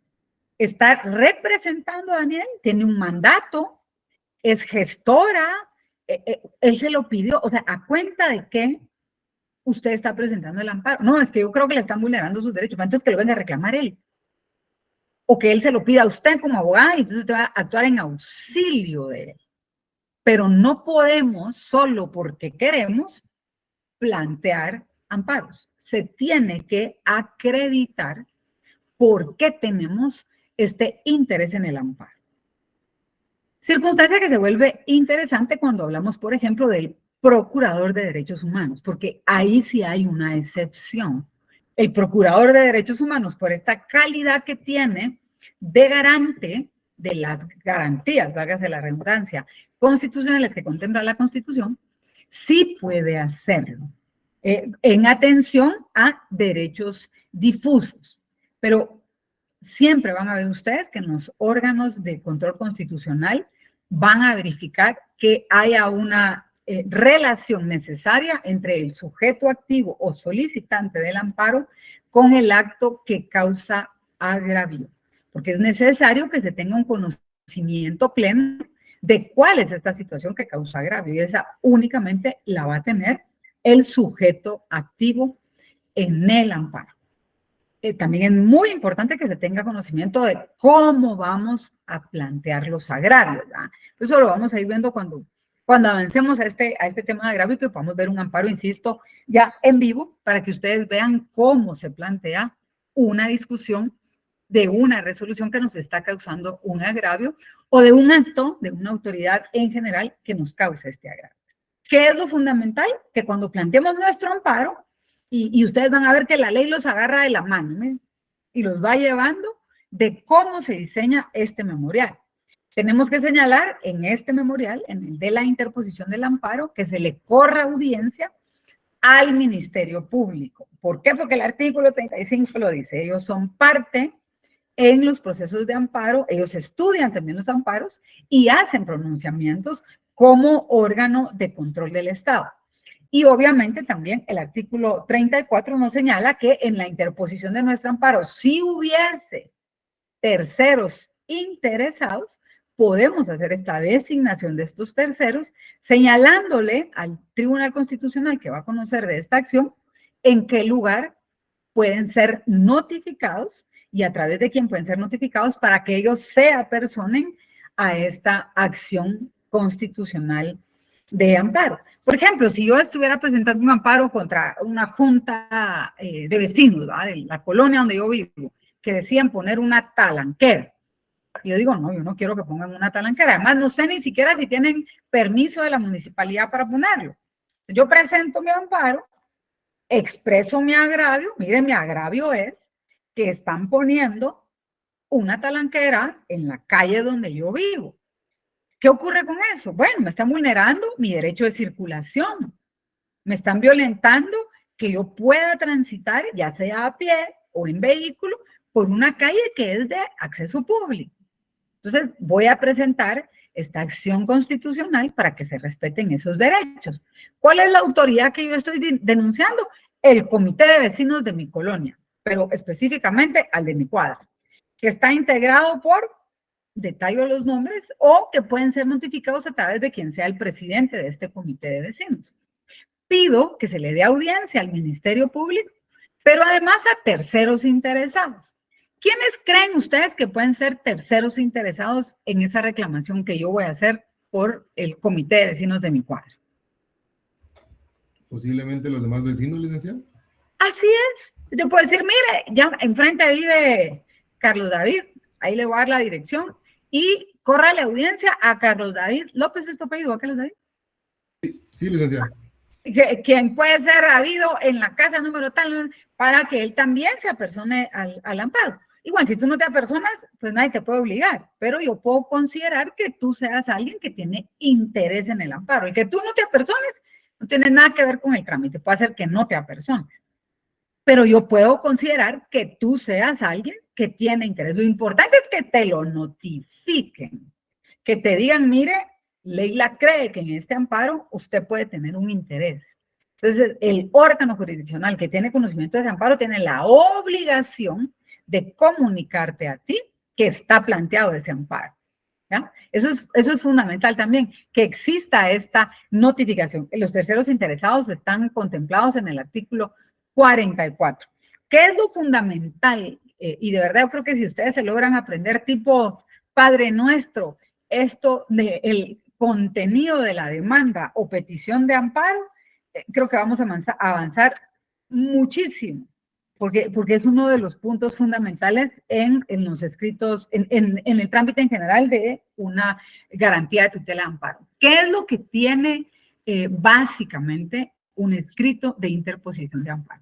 ¿Está representando a Daniel? ¿Tiene un mandato? ¿Es gestora? ¿Él se lo pidió? O sea, ¿a cuenta de qué usted está presentando el amparo? No, es que yo creo que le están vulnerando sus derechos, entonces que lo venga a reclamar él. O que él se lo pida a usted como abogada y entonces usted va a actuar en auxilio de él. Pero no podemos, solo porque queremos, plantear amparos. Se tiene que acreditar por qué tenemos este interés en el amparo. Circunstancia que se vuelve interesante cuando hablamos, por ejemplo, del Procurador de Derechos Humanos, porque ahí sí hay una excepción. El Procurador de Derechos Humanos, por esta calidad que tiene de garante de las garantías, válgase la redundancia, constitucionales que contempla la Constitución, sí puede hacerlo en atención a derechos difusos. Pero siempre van a ver ustedes que en los órganos de control constitucional van a verificar que haya una relación necesaria entre el sujeto activo o solicitante del amparo con el acto que causa agravio, porque es necesario que se tenga un conocimiento pleno de cuál es esta situación que causa agravio, y esa únicamente la va a tener el sujeto activo en el amparo. También es muy importante que se tenga conocimiento de cómo vamos a plantear los agravios, ¿verdad? Eso lo vamos a ir viendo cuando avancemos a este tema de agravio, que podamos ver un amparo, insisto, ya en vivo, para que ustedes vean cómo se plantea una discusión de una resolución que nos está causando un agravio o de un acto de una autoridad en general que nos causa este agravio. ¿Qué es lo fundamental? Que cuando planteemos nuestro amparo, y ustedes van a ver que la ley los agarra de la mano, ¿eh? Y los va llevando de cómo se diseña este memorial. Tenemos que señalar en este memorial, en el de la interposición del amparo, que se le corra audiencia al Ministerio Público. ¿Por qué? Porque el artículo 35 lo dice. Ellos son parte en los procesos de amparo, ellos estudian también los amparos y hacen pronunciamientos como órgano de control del Estado. Y obviamente también el artículo 34 nos señala que en la interposición de nuestro amparo, si hubiese terceros interesados, podemos hacer esta designación de estos terceros, señalándole al Tribunal Constitucional que va a conocer de esta acción en qué lugar pueden ser notificados y a través de quién pueden ser notificados para que ellos se apersonen a esta acción constitucional de amparo. Por ejemplo, si yo estuviera presentando un amparo contra una junta de vecinos, ¿verdad?, de la colonia donde yo vivo, que decían poner una talanquera. Y yo digo, no, yo no quiero que pongan una talanquera. Además, no sé ni siquiera si tienen permiso de la municipalidad para ponerlo. Yo presento mi amparo, expreso mi agravio. Miren, mi agravio es que están poniendo una talanquera en la calle donde yo vivo. ¿Qué ocurre con eso? Bueno, me están vulnerando mi derecho de circulación. Me están violentando que yo pueda transitar, ya sea a pie o en vehículo, por una calle que es de acceso público. Entonces, voy a presentar esta acción constitucional para que se respeten esos derechos. ¿Cuál es la autoridad que yo estoy denunciando? El comité de vecinos de mi colonia, pero específicamente al de mi cuadra, que está integrado por, detallo los nombres, o que pueden ser notificados a través de quien sea el presidente de este comité de vecinos. Pido que se le dé audiencia al Ministerio Público, pero además a terceros interesados. ¿Quiénes creen ustedes que pueden ser terceros interesados en esa reclamación que yo voy a hacer por el comité de vecinos de mi cuadra? Posiblemente los demás vecinos, licenciado. Así es. Yo puedo decir, mire, ya enfrente vive Carlos David, ahí le voy a dar la dirección, y corra la audiencia a Carlos David López, ¿es tu apellido, a Carlos David? Sí, licenciado. Quien puede ser habido en la casa número tal, para que él también se apersone al amparo. Igual, si tú no te apersonas, pues nadie te puede obligar, pero yo puedo considerar que tú seas alguien que tiene interés en el amparo. El que tú no te apersones no tiene nada que ver con el trámite, puede hacer que no te apersones. Pero yo puedo considerar que tú seas alguien que tiene interés. Lo importante es que te lo notifiquen, que te digan, mire, Leila cree que en este amparo usted puede tener un interés. Entonces, el órgano jurisdiccional que tiene conocimiento de ese amparo tiene la obligación de comunicarte a ti que está planteado ese amparo. ¿Ya? Eso es fundamental también, que exista esta notificación. Los terceros interesados están contemplados en el artículo 44. ¿Qué es lo fundamental? Y de verdad yo creo que si ustedes se logran aprender tipo Padre Nuestro, esto del contenido de la demanda o petición de amparo, creo que vamos a avanzar muchísimo, porque es uno de los puntos fundamentales en los escritos, en el trámite en general de una garantía de tutela de amparo. ¿Qué es lo que tiene básicamente un escrito de interposición de amparo?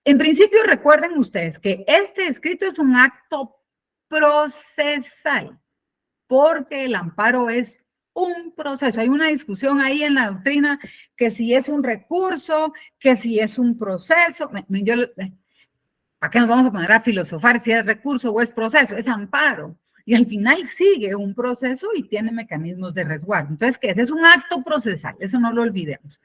En principio, recuerden ustedes que este escrito es un acto procesal, porque el amparo es un proceso. Hay una discusión ahí en la doctrina que si es un recurso, que si es un proceso. ¿Para qué nos vamos a poner a filosofar si es recurso o es proceso? Es amparo. y al final sigue un proceso y tiene mecanismos de resguardo. Entonces, ¿qué es? Es un acto procesal, eso no lo olvidemos,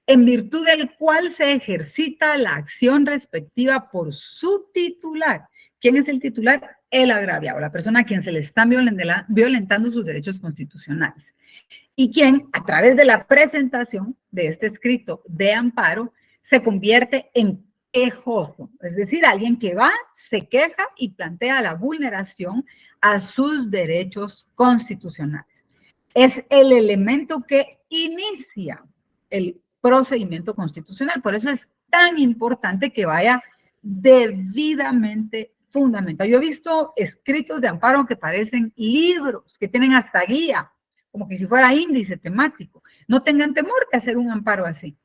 en virtud del cual se ejercita la acción respectiva por su titular. ¿Quién es el titular? El agraviado, la persona a quien se le están violentando sus derechos constitucionales. Y quien, a través de la presentación de este escrito de amparo, se convierte en quejoso, es decir, alguien que va, se queja y plantea la vulneración a sus derechos constitucionales. Es el elemento que inicia el procedimiento constitucional. Por eso es tan importante que vaya debidamente fundamentado. Yo he visto escritos de amparo que parecen libros, que tienen hasta guía, como que si fuera índice temático. No tengan temor de hacer un amparo así.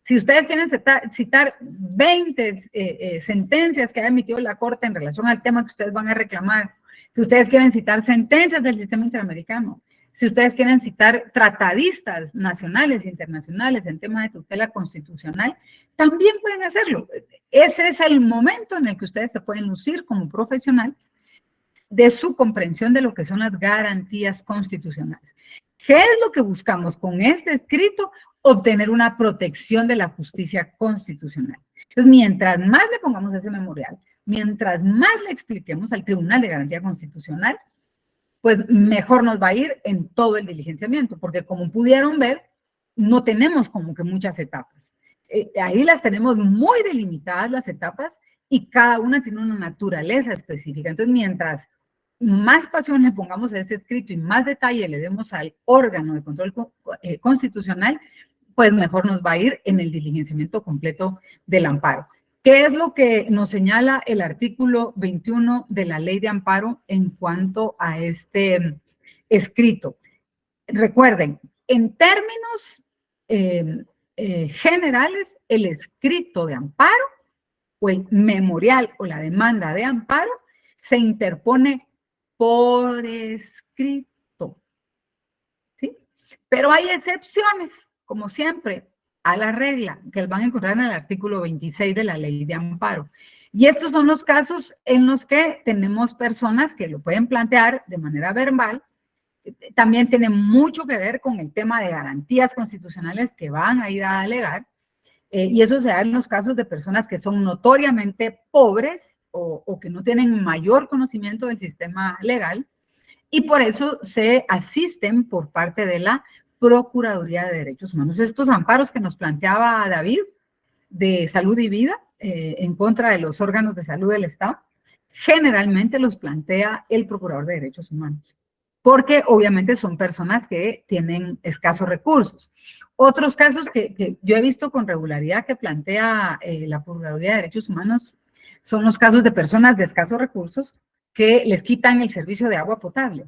Si ustedes quieren citar 20 sentencias que ha emitido la Corte en relación al tema que ustedes van a reclamar, si ustedes quieren citar sentencias del sistema interamericano, si ustedes quieren citar tratadistas nacionales e internacionales en tema de tutela constitucional, también pueden hacerlo. Ese es el momento en el que ustedes se pueden lucir como profesionales de su comprensión de lo que son las garantías constitucionales. ¿Qué es lo que buscamos con este escrito? Obtener una protección de la justicia constitucional. Entonces, mientras más le pongamos ese memorial, mientras más le expliquemos al Tribunal de Garantía Constitucional, pues mejor nos va a ir en todo el diligenciamiento, porque como pudieron ver, no tenemos como que muchas etapas. Ahí las tenemos muy delimitadas las etapas y cada una tiene una naturaleza específica. Entonces, mientras más pasión le pongamos a este escrito y más detalle le demos al órgano de control constitucional, pues mejor nos va a ir en el diligenciamiento completo del amparo. ¿Qué es lo que nos señala el artículo 21 de la Ley de Amparo en cuanto a este escrito? Recuerden, en términos generales, el escrito de amparo o el memorial o la demanda de amparo se interpone por escrito, ¿sí? Pero hay excepciones, como siempre, a la regla que van a encontrar en el artículo 26 de la Ley de Amparo. Y estos son los casos en los que tenemos personas que lo pueden plantear de manera verbal. También tiene mucho que ver con el tema de garantías constitucionales que van a ir a alegar. Y eso se da en los casos de personas que son notoriamente pobres o que no tienen mayor conocimiento del sistema legal. Y por eso se asisten por parte de la Procuraduría de Derechos Humanos. Estos amparos que nos planteaba David de salud y vida en contra de los órganos de salud del Estado, generalmente los plantea el Procurador de Derechos Humanos, porque obviamente son personas que tienen escasos recursos. Otros casos que yo he visto con regularidad que plantea la Procuraduría de Derechos Humanos son los casos de personas de escasos recursos que les quitan el servicio de agua potable,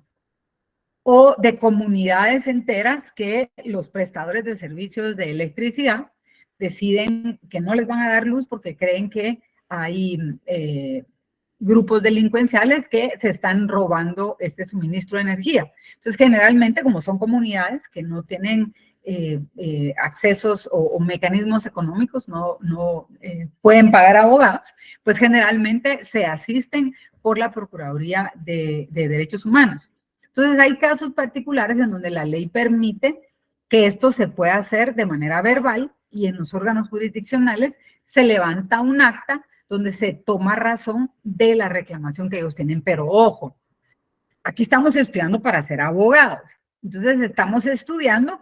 o de comunidades enteras que los prestadores de servicios de electricidad deciden que no les van a dar luz porque creen que hay grupos delincuenciales que se están robando este suministro de energía. Entonces, generalmente, como son comunidades que no tienen accesos o mecanismos económicos, no pueden pagar abogados, pues generalmente se asisten por la Procuraduría de Derechos Humanos. Entonces, hay casos particulares en donde la ley permite que esto se pueda hacer de manera verbal y en los órganos jurisdiccionales se levanta un acta donde se toma razón de la reclamación que ellos tienen. Pero ojo, aquí estamos estudiando para ser abogados. Entonces, estamos estudiando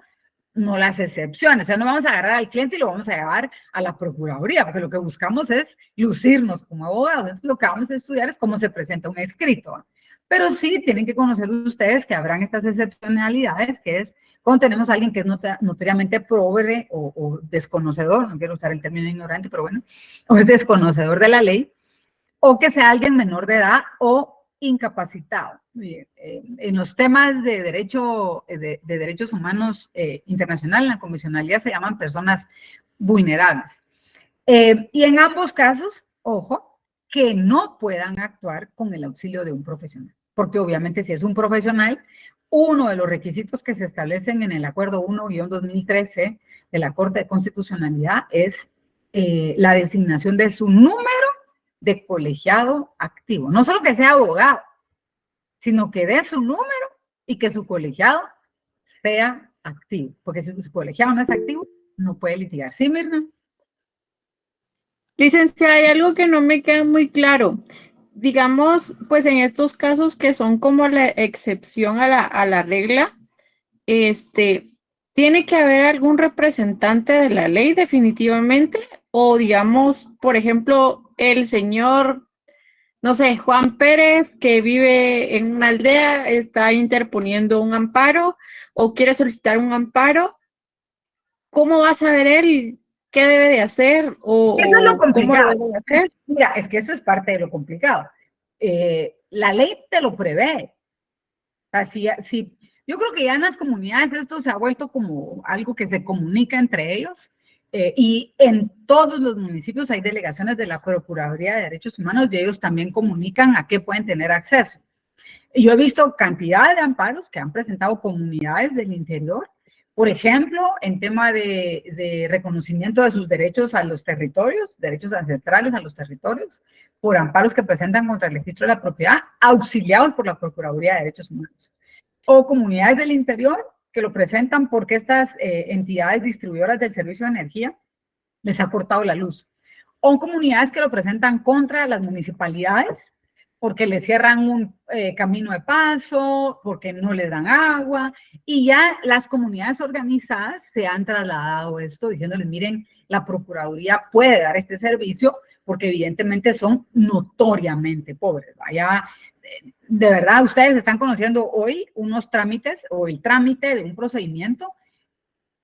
no las excepciones. O sea, no vamos a agarrar al cliente y lo vamos a llevar a la Procuraduría, porque lo que buscamos es lucirnos como abogados. Entonces, lo que vamos a estudiar es cómo se presenta un escrito, ¿no? Pero sí tienen que conocer ustedes que habrán estas excepcionalidades, que es cuando tenemos a alguien que es notoriamente pobre o desconocedor, no quiero usar el término ignorante, pero bueno, o es desconocedor de la ley, o que sea alguien menor de edad o incapacitado. En los temas de derechos humanos internacional, en la convencionalidad se llaman personas vulnerables. Y en ambos casos, ojo, que no puedan actuar con el auxilio de un profesional. Porque obviamente si es un profesional, uno de los requisitos que se establecen en el Acuerdo 1-2013 de la Corte de Constitucionalidad es la designación de su número de colegiado activo. No solo que sea abogado, sino que dé su número y que su colegiado sea activo, porque si su colegiado no es activo, no puede litigar. ¿Sí, Mirna? Licenciada, hay algo que no me queda muy claro. Digamos, pues en estos casos que son como la excepción a la regla, ¿tiene que haber algún representante de la ley definitivamente? O digamos, por ejemplo, el señor, no sé, Juan Pérez, que vive en una aldea, está interponiendo un amparo o quiere solicitar un amparo. ¿Cómo va a saber él qué debe de hacer Eso es lo o cómo lo complicado. debe de hacer? Mira, es que eso es parte de lo complicado. La ley te lo prevé. Así, yo creo que ya en las comunidades esto se ha vuelto como algo que se comunica entre ellos. Y en todos los municipios hay delegaciones de la Procuraduría de Derechos Humanos y ellos también comunican a qué pueden tener acceso. Yo he visto cantidad de amparos que han presentado comunidades del interior, por ejemplo, en tema de reconocimiento de sus derechos a los territorios, derechos ancestrales a los territorios, por amparos que presentan contra el registro de la propiedad, auxiliados por la Procuraduría de Derechos Humanos. O comunidades del interior que lo presentan porque estas entidades distribuidoras del servicio de energía les ha cortado la luz. O comunidades que lo presentan contra las municipalidades porque les cierran un camino de paso, porque no les dan agua, y ya las comunidades organizadas se han trasladado esto diciéndoles, miren, la Procuraduría puede dar este servicio porque evidentemente son notoriamente pobres. Vaya, de verdad, ustedes están conociendo hoy unos trámites o el trámite de un procedimiento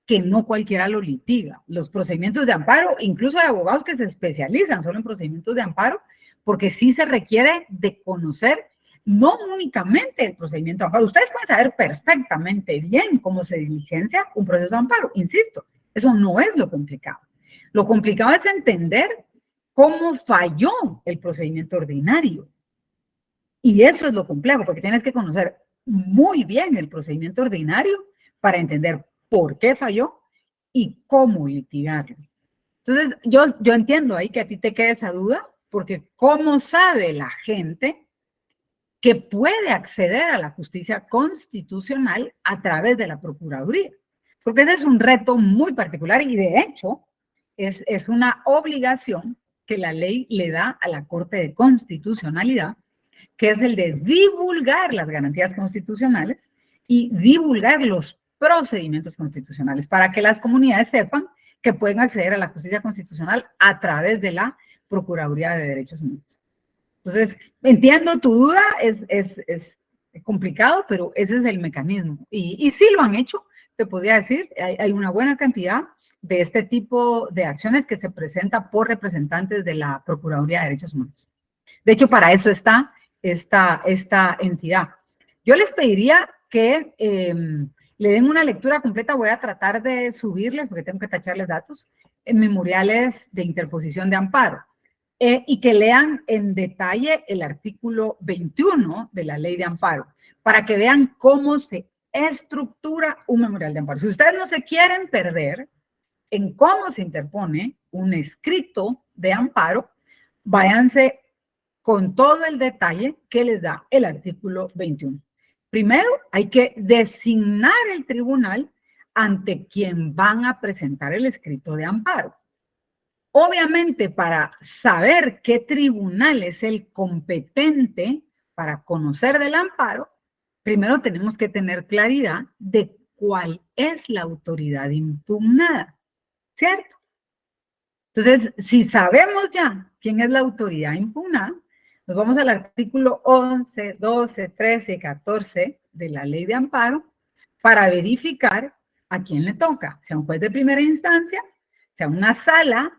que no cualquiera lo litiga. Los procedimientos de amparo, incluso hay abogados que se especializan solo en procedimientos de amparo, porque sí se requiere de conocer no únicamente el procedimiento de amparo. Ustedes pueden saber perfectamente bien cómo se diligencia un proceso de amparo. Insisto, eso no es lo complicado. Lo complicado es entender cómo falló el procedimiento ordinario. Y eso es lo complejo, porque tienes que conocer muy bien el procedimiento ordinario para entender por qué falló y cómo litigarlo. Entonces, yo entiendo ahí que a ti te quede esa duda, porque ¿cómo sabe la gente que puede acceder a la justicia constitucional a través de la Procuraduría? Porque ese es un reto muy particular y de hecho es una obligación que la ley le da a la Corte de Constitucionalidad, que es el de divulgar las garantías constitucionales y divulgar los procedimientos constitucionales para que las comunidades sepan que pueden acceder a la justicia constitucional a través de la Procuraduría de Derechos Humanos. Entonces, entiendo tu duda, es complicado, pero ese es el mecanismo. Y sí lo han hecho, te podría decir, hay una buena cantidad de este tipo de acciones que se presenta por representantes de la Procuraduría de Derechos Humanos. De hecho, para eso está esta entidad. Yo les pediría que le den una lectura completa, voy a tratar de subirles, porque tengo que tacharles datos, en memoriales de interposición de amparo, y que lean en detalle el artículo 21 de la ley de amparo, para que vean cómo se estructura un memorial de amparo. Si ustedes no se quieren perder en cómo se interpone un escrito de amparo, váyanse con todo el detalle que les da el artículo 21. Primero, hay que designar el tribunal ante quien van a presentar el escrito de amparo. Obviamente, para saber qué tribunal es el competente para conocer del amparo, primero tenemos que tener claridad de cuál es la autoridad impugnada, ¿cierto? Entonces, si sabemos ya quién es la autoridad impugnada, nos vamos al artículo 11, 12, 13 y 14 de la ley de amparo para verificar a quién le toca, sea un juez de primera instancia, sea una sala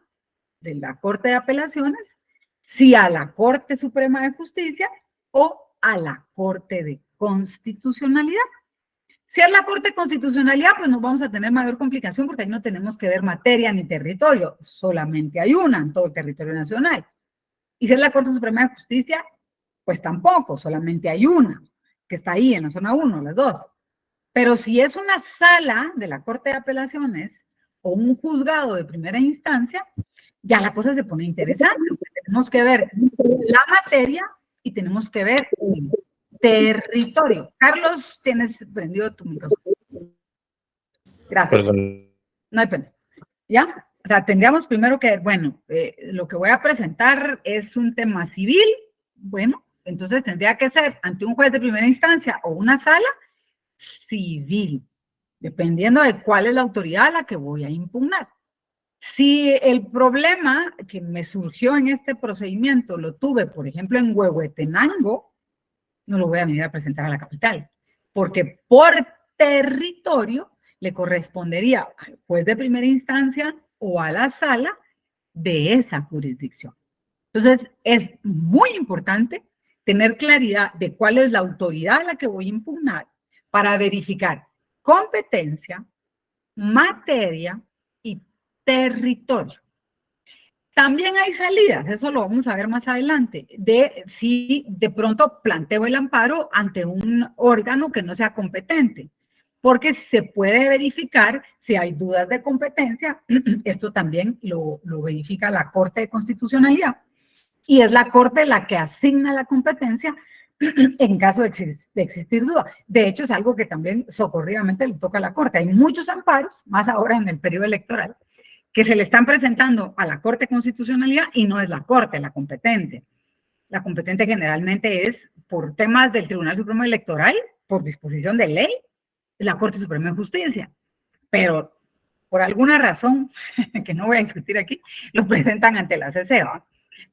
de la Corte de Apelaciones, si a la Corte Suprema de Justicia o a la Corte de Constitucionalidad. Si es la Corte de Constitucionalidad, pues no vamos a tener mayor complicación porque ahí no tenemos que ver materia ni territorio, solamente hay una en todo el territorio nacional. Y si es la Corte Suprema de Justicia, pues tampoco, solamente hay una, que está ahí en la zona 1, las dos. Pero si es una sala de la Corte de Apelaciones o un juzgado de primera instancia, ya la cosa se pone interesante, porque tenemos que ver la materia y tenemos que ver territorio. Carlos, tienes prendido tu micrófono. Gracias. Perdón. No hay pena. ¿Ya? O sea, tendríamos primero que, bueno, lo que voy a presentar es un tema civil. Bueno, entonces tendría que ser ante un juez de primera instancia o una sala civil, dependiendo de cuál es la autoridad a la que voy a impugnar. Si el problema que me surgió en este procedimiento lo tuve, por ejemplo, en Huehuetenango, no lo voy a venir a presentar a la capital, porque por territorio le correspondería al juez de primera instancia o a la sala de esa jurisdicción. Entonces, es muy importante tener claridad de cuál es la autoridad a la que voy a impugnar para verificar competencia, materia y territorio. También hay salidas, eso lo vamos a ver más adelante, de si de pronto planteo el amparo ante un órgano que no sea competente, porque se puede verificar si hay dudas de competencia. Esto también lo verifica la Corte de Constitucionalidad, y es la Corte la que asigna la competencia en caso de existir duda. De hecho, es algo que también socorridamente le toca a la Corte. Hay muchos amparos, más ahora en el periodo electoral, que se le están presentando a la Corte de Constitucionalidad y no es la Corte la competente. La competente generalmente es por temas del Tribunal Supremo Electoral, por disposición de ley, la Corte Suprema de Justicia. Pero por alguna razón, que no voy a discutir aquí, lo presentan ante la CC, ¿va?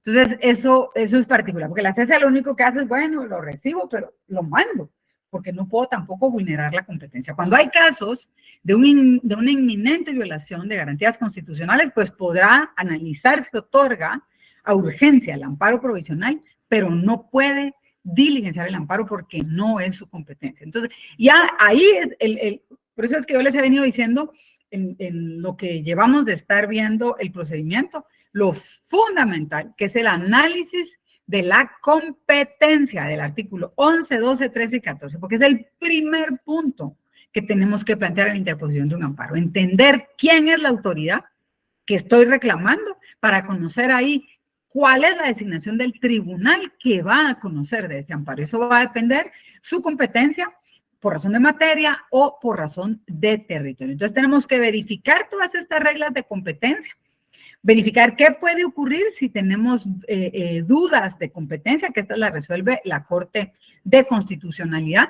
Entonces, eso es particular, porque la CC lo único que hace es, bueno, lo recibo, pero lo mando, porque no puedo tampoco vulnerar la competencia. Cuando hay casos de una inminente violación de garantías constitucionales, pues podrá analizar si otorga a urgencia el amparo provisional, pero no puede diligenciar el amparo porque no es su competencia. Entonces, ya ahí, por eso es que yo les he venido diciendo, en lo que llevamos de estar viendo el procedimiento, lo fundamental, que es el análisis de la competencia del artículo 11, 12, 13 y 14, porque es el primer punto que tenemos que plantear en la interposición de un amparo. Entender quién es la autoridad que estoy reclamando para conocer ahí cuál es la designación del tribunal que va a conocer de ese amparo. Eso va a depender su competencia por razón de materia o por razón de territorio. Entonces tenemos que verificar todas estas reglas de competencia, verificar qué puede ocurrir si tenemos dudas de competencia, que esta la resuelve la Corte de Constitucionalidad.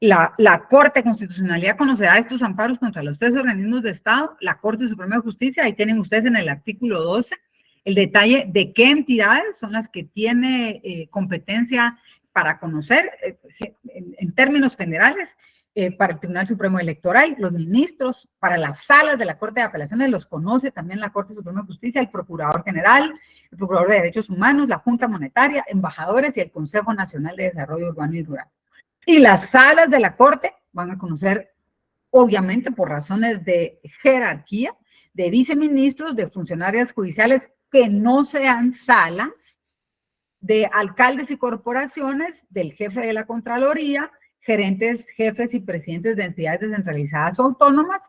La Corte de Constitucionalidad conocerá estos amparos contra los tres organismos de Estado, la Corte Suprema de Justicia. Ahí tienen ustedes en el artículo 12 el detalle de qué entidades son las que tiene competencia para conocer, en términos generales, para el Tribunal Supremo Electoral, los ministros, para las salas de la Corte de Apelaciones, los conoce también la Corte Suprema de Justicia, el Procurador General, el Procurador de Derechos Humanos, la Junta Monetaria, embajadores y el Consejo Nacional de Desarrollo Urbano y Rural. Y las salas de la Corte van a conocer, obviamente, por razones de jerarquía, de viceministros, de funcionarias judiciales que no sean salas, de alcaldes y corporaciones, del jefe de la Contraloría, gerentes, jefes y presidentes de entidades descentralizadas o autónomas,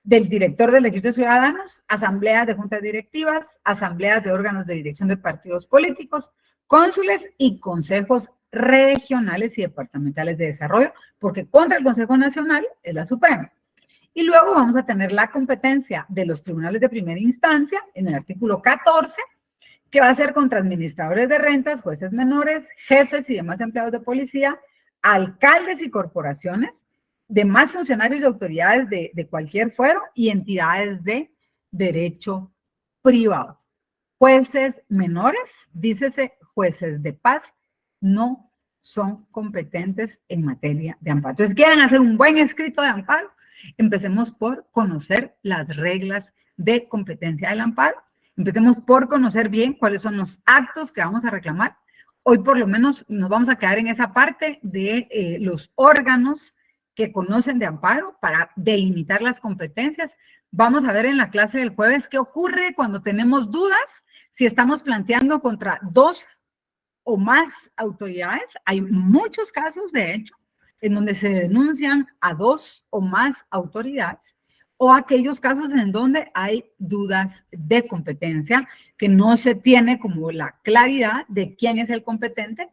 del director del Registro de Ciudadanos, asambleas de juntas directivas, asambleas de órganos de dirección de partidos políticos, cónsules y consejos regionales y departamentales de desarrollo, porque contra el Consejo Nacional es la Suprema. Y luego vamos a tener la competencia de los tribunales de primera instancia en el artículo 14, que va a ser contra administradores de rentas, jueces menores, jefes y demás empleados de policía, alcaldes y corporaciones, demás funcionarios y autoridades de cualquier fuero y entidades de derecho privado. Jueces menores, dícese jueces de paz, no son competentes en materia de amparo. Entonces, ¿quieren hacer un buen escrito de amparo? Empecemos por conocer las reglas de competencia del amparo. Empecemos por conocer bien cuáles son los actos que vamos a reclamar. Hoy por lo menos nos vamos a quedar en esa parte de los órganos que conocen de amparo para delimitar las competencias. Vamos a ver en la clase del jueves qué ocurre cuando tenemos dudas, si estamos planteando contra dos o más autoridades. Hay muchos casos, de hecho, en donde se denuncian a dos o más autoridades, o aquellos casos en donde hay dudas de competencia, que no se tiene como la claridad de quién es el competente.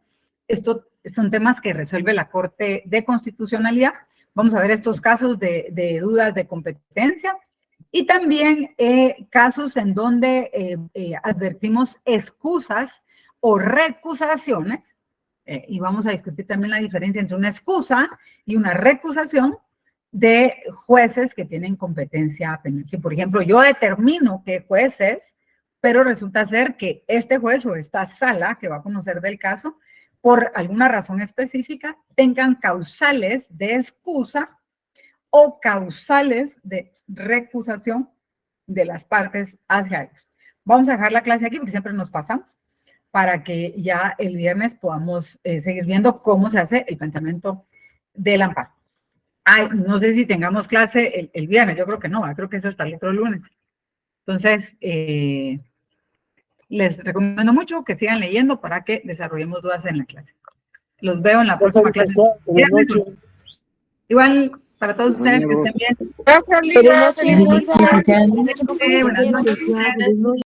Esto son temas que resuelve la Corte de Constitucionalidad. Vamos a ver estos casos de dudas de competencia y también casos en donde advertimos excusas o recusaciones, y vamos a discutir también la diferencia entre una excusa y una recusación de jueces que tienen competencia penal. Si, por ejemplo, yo determino qué juez es, pero resulta ser que este juez o esta sala que va a conocer del caso, por alguna razón específica, tengan causales de excusa o causales de recusación de las partes hacia ellos. Vamos a dejar la clase aquí porque siempre nos pasamos, para que ya el viernes podamos seguir viendo cómo se hace el planteamiento del amparo. Ay, no sé si tengamos clase el viernes, yo creo que no, creo que es hasta el otro lunes. Entonces, les recomiendo mucho que sigan leyendo para que desarrollemos dudas en la clase. Los veo en la próxima clase. Igual, para todos ustedes que estén bien. Buenas noches. Buenas noches.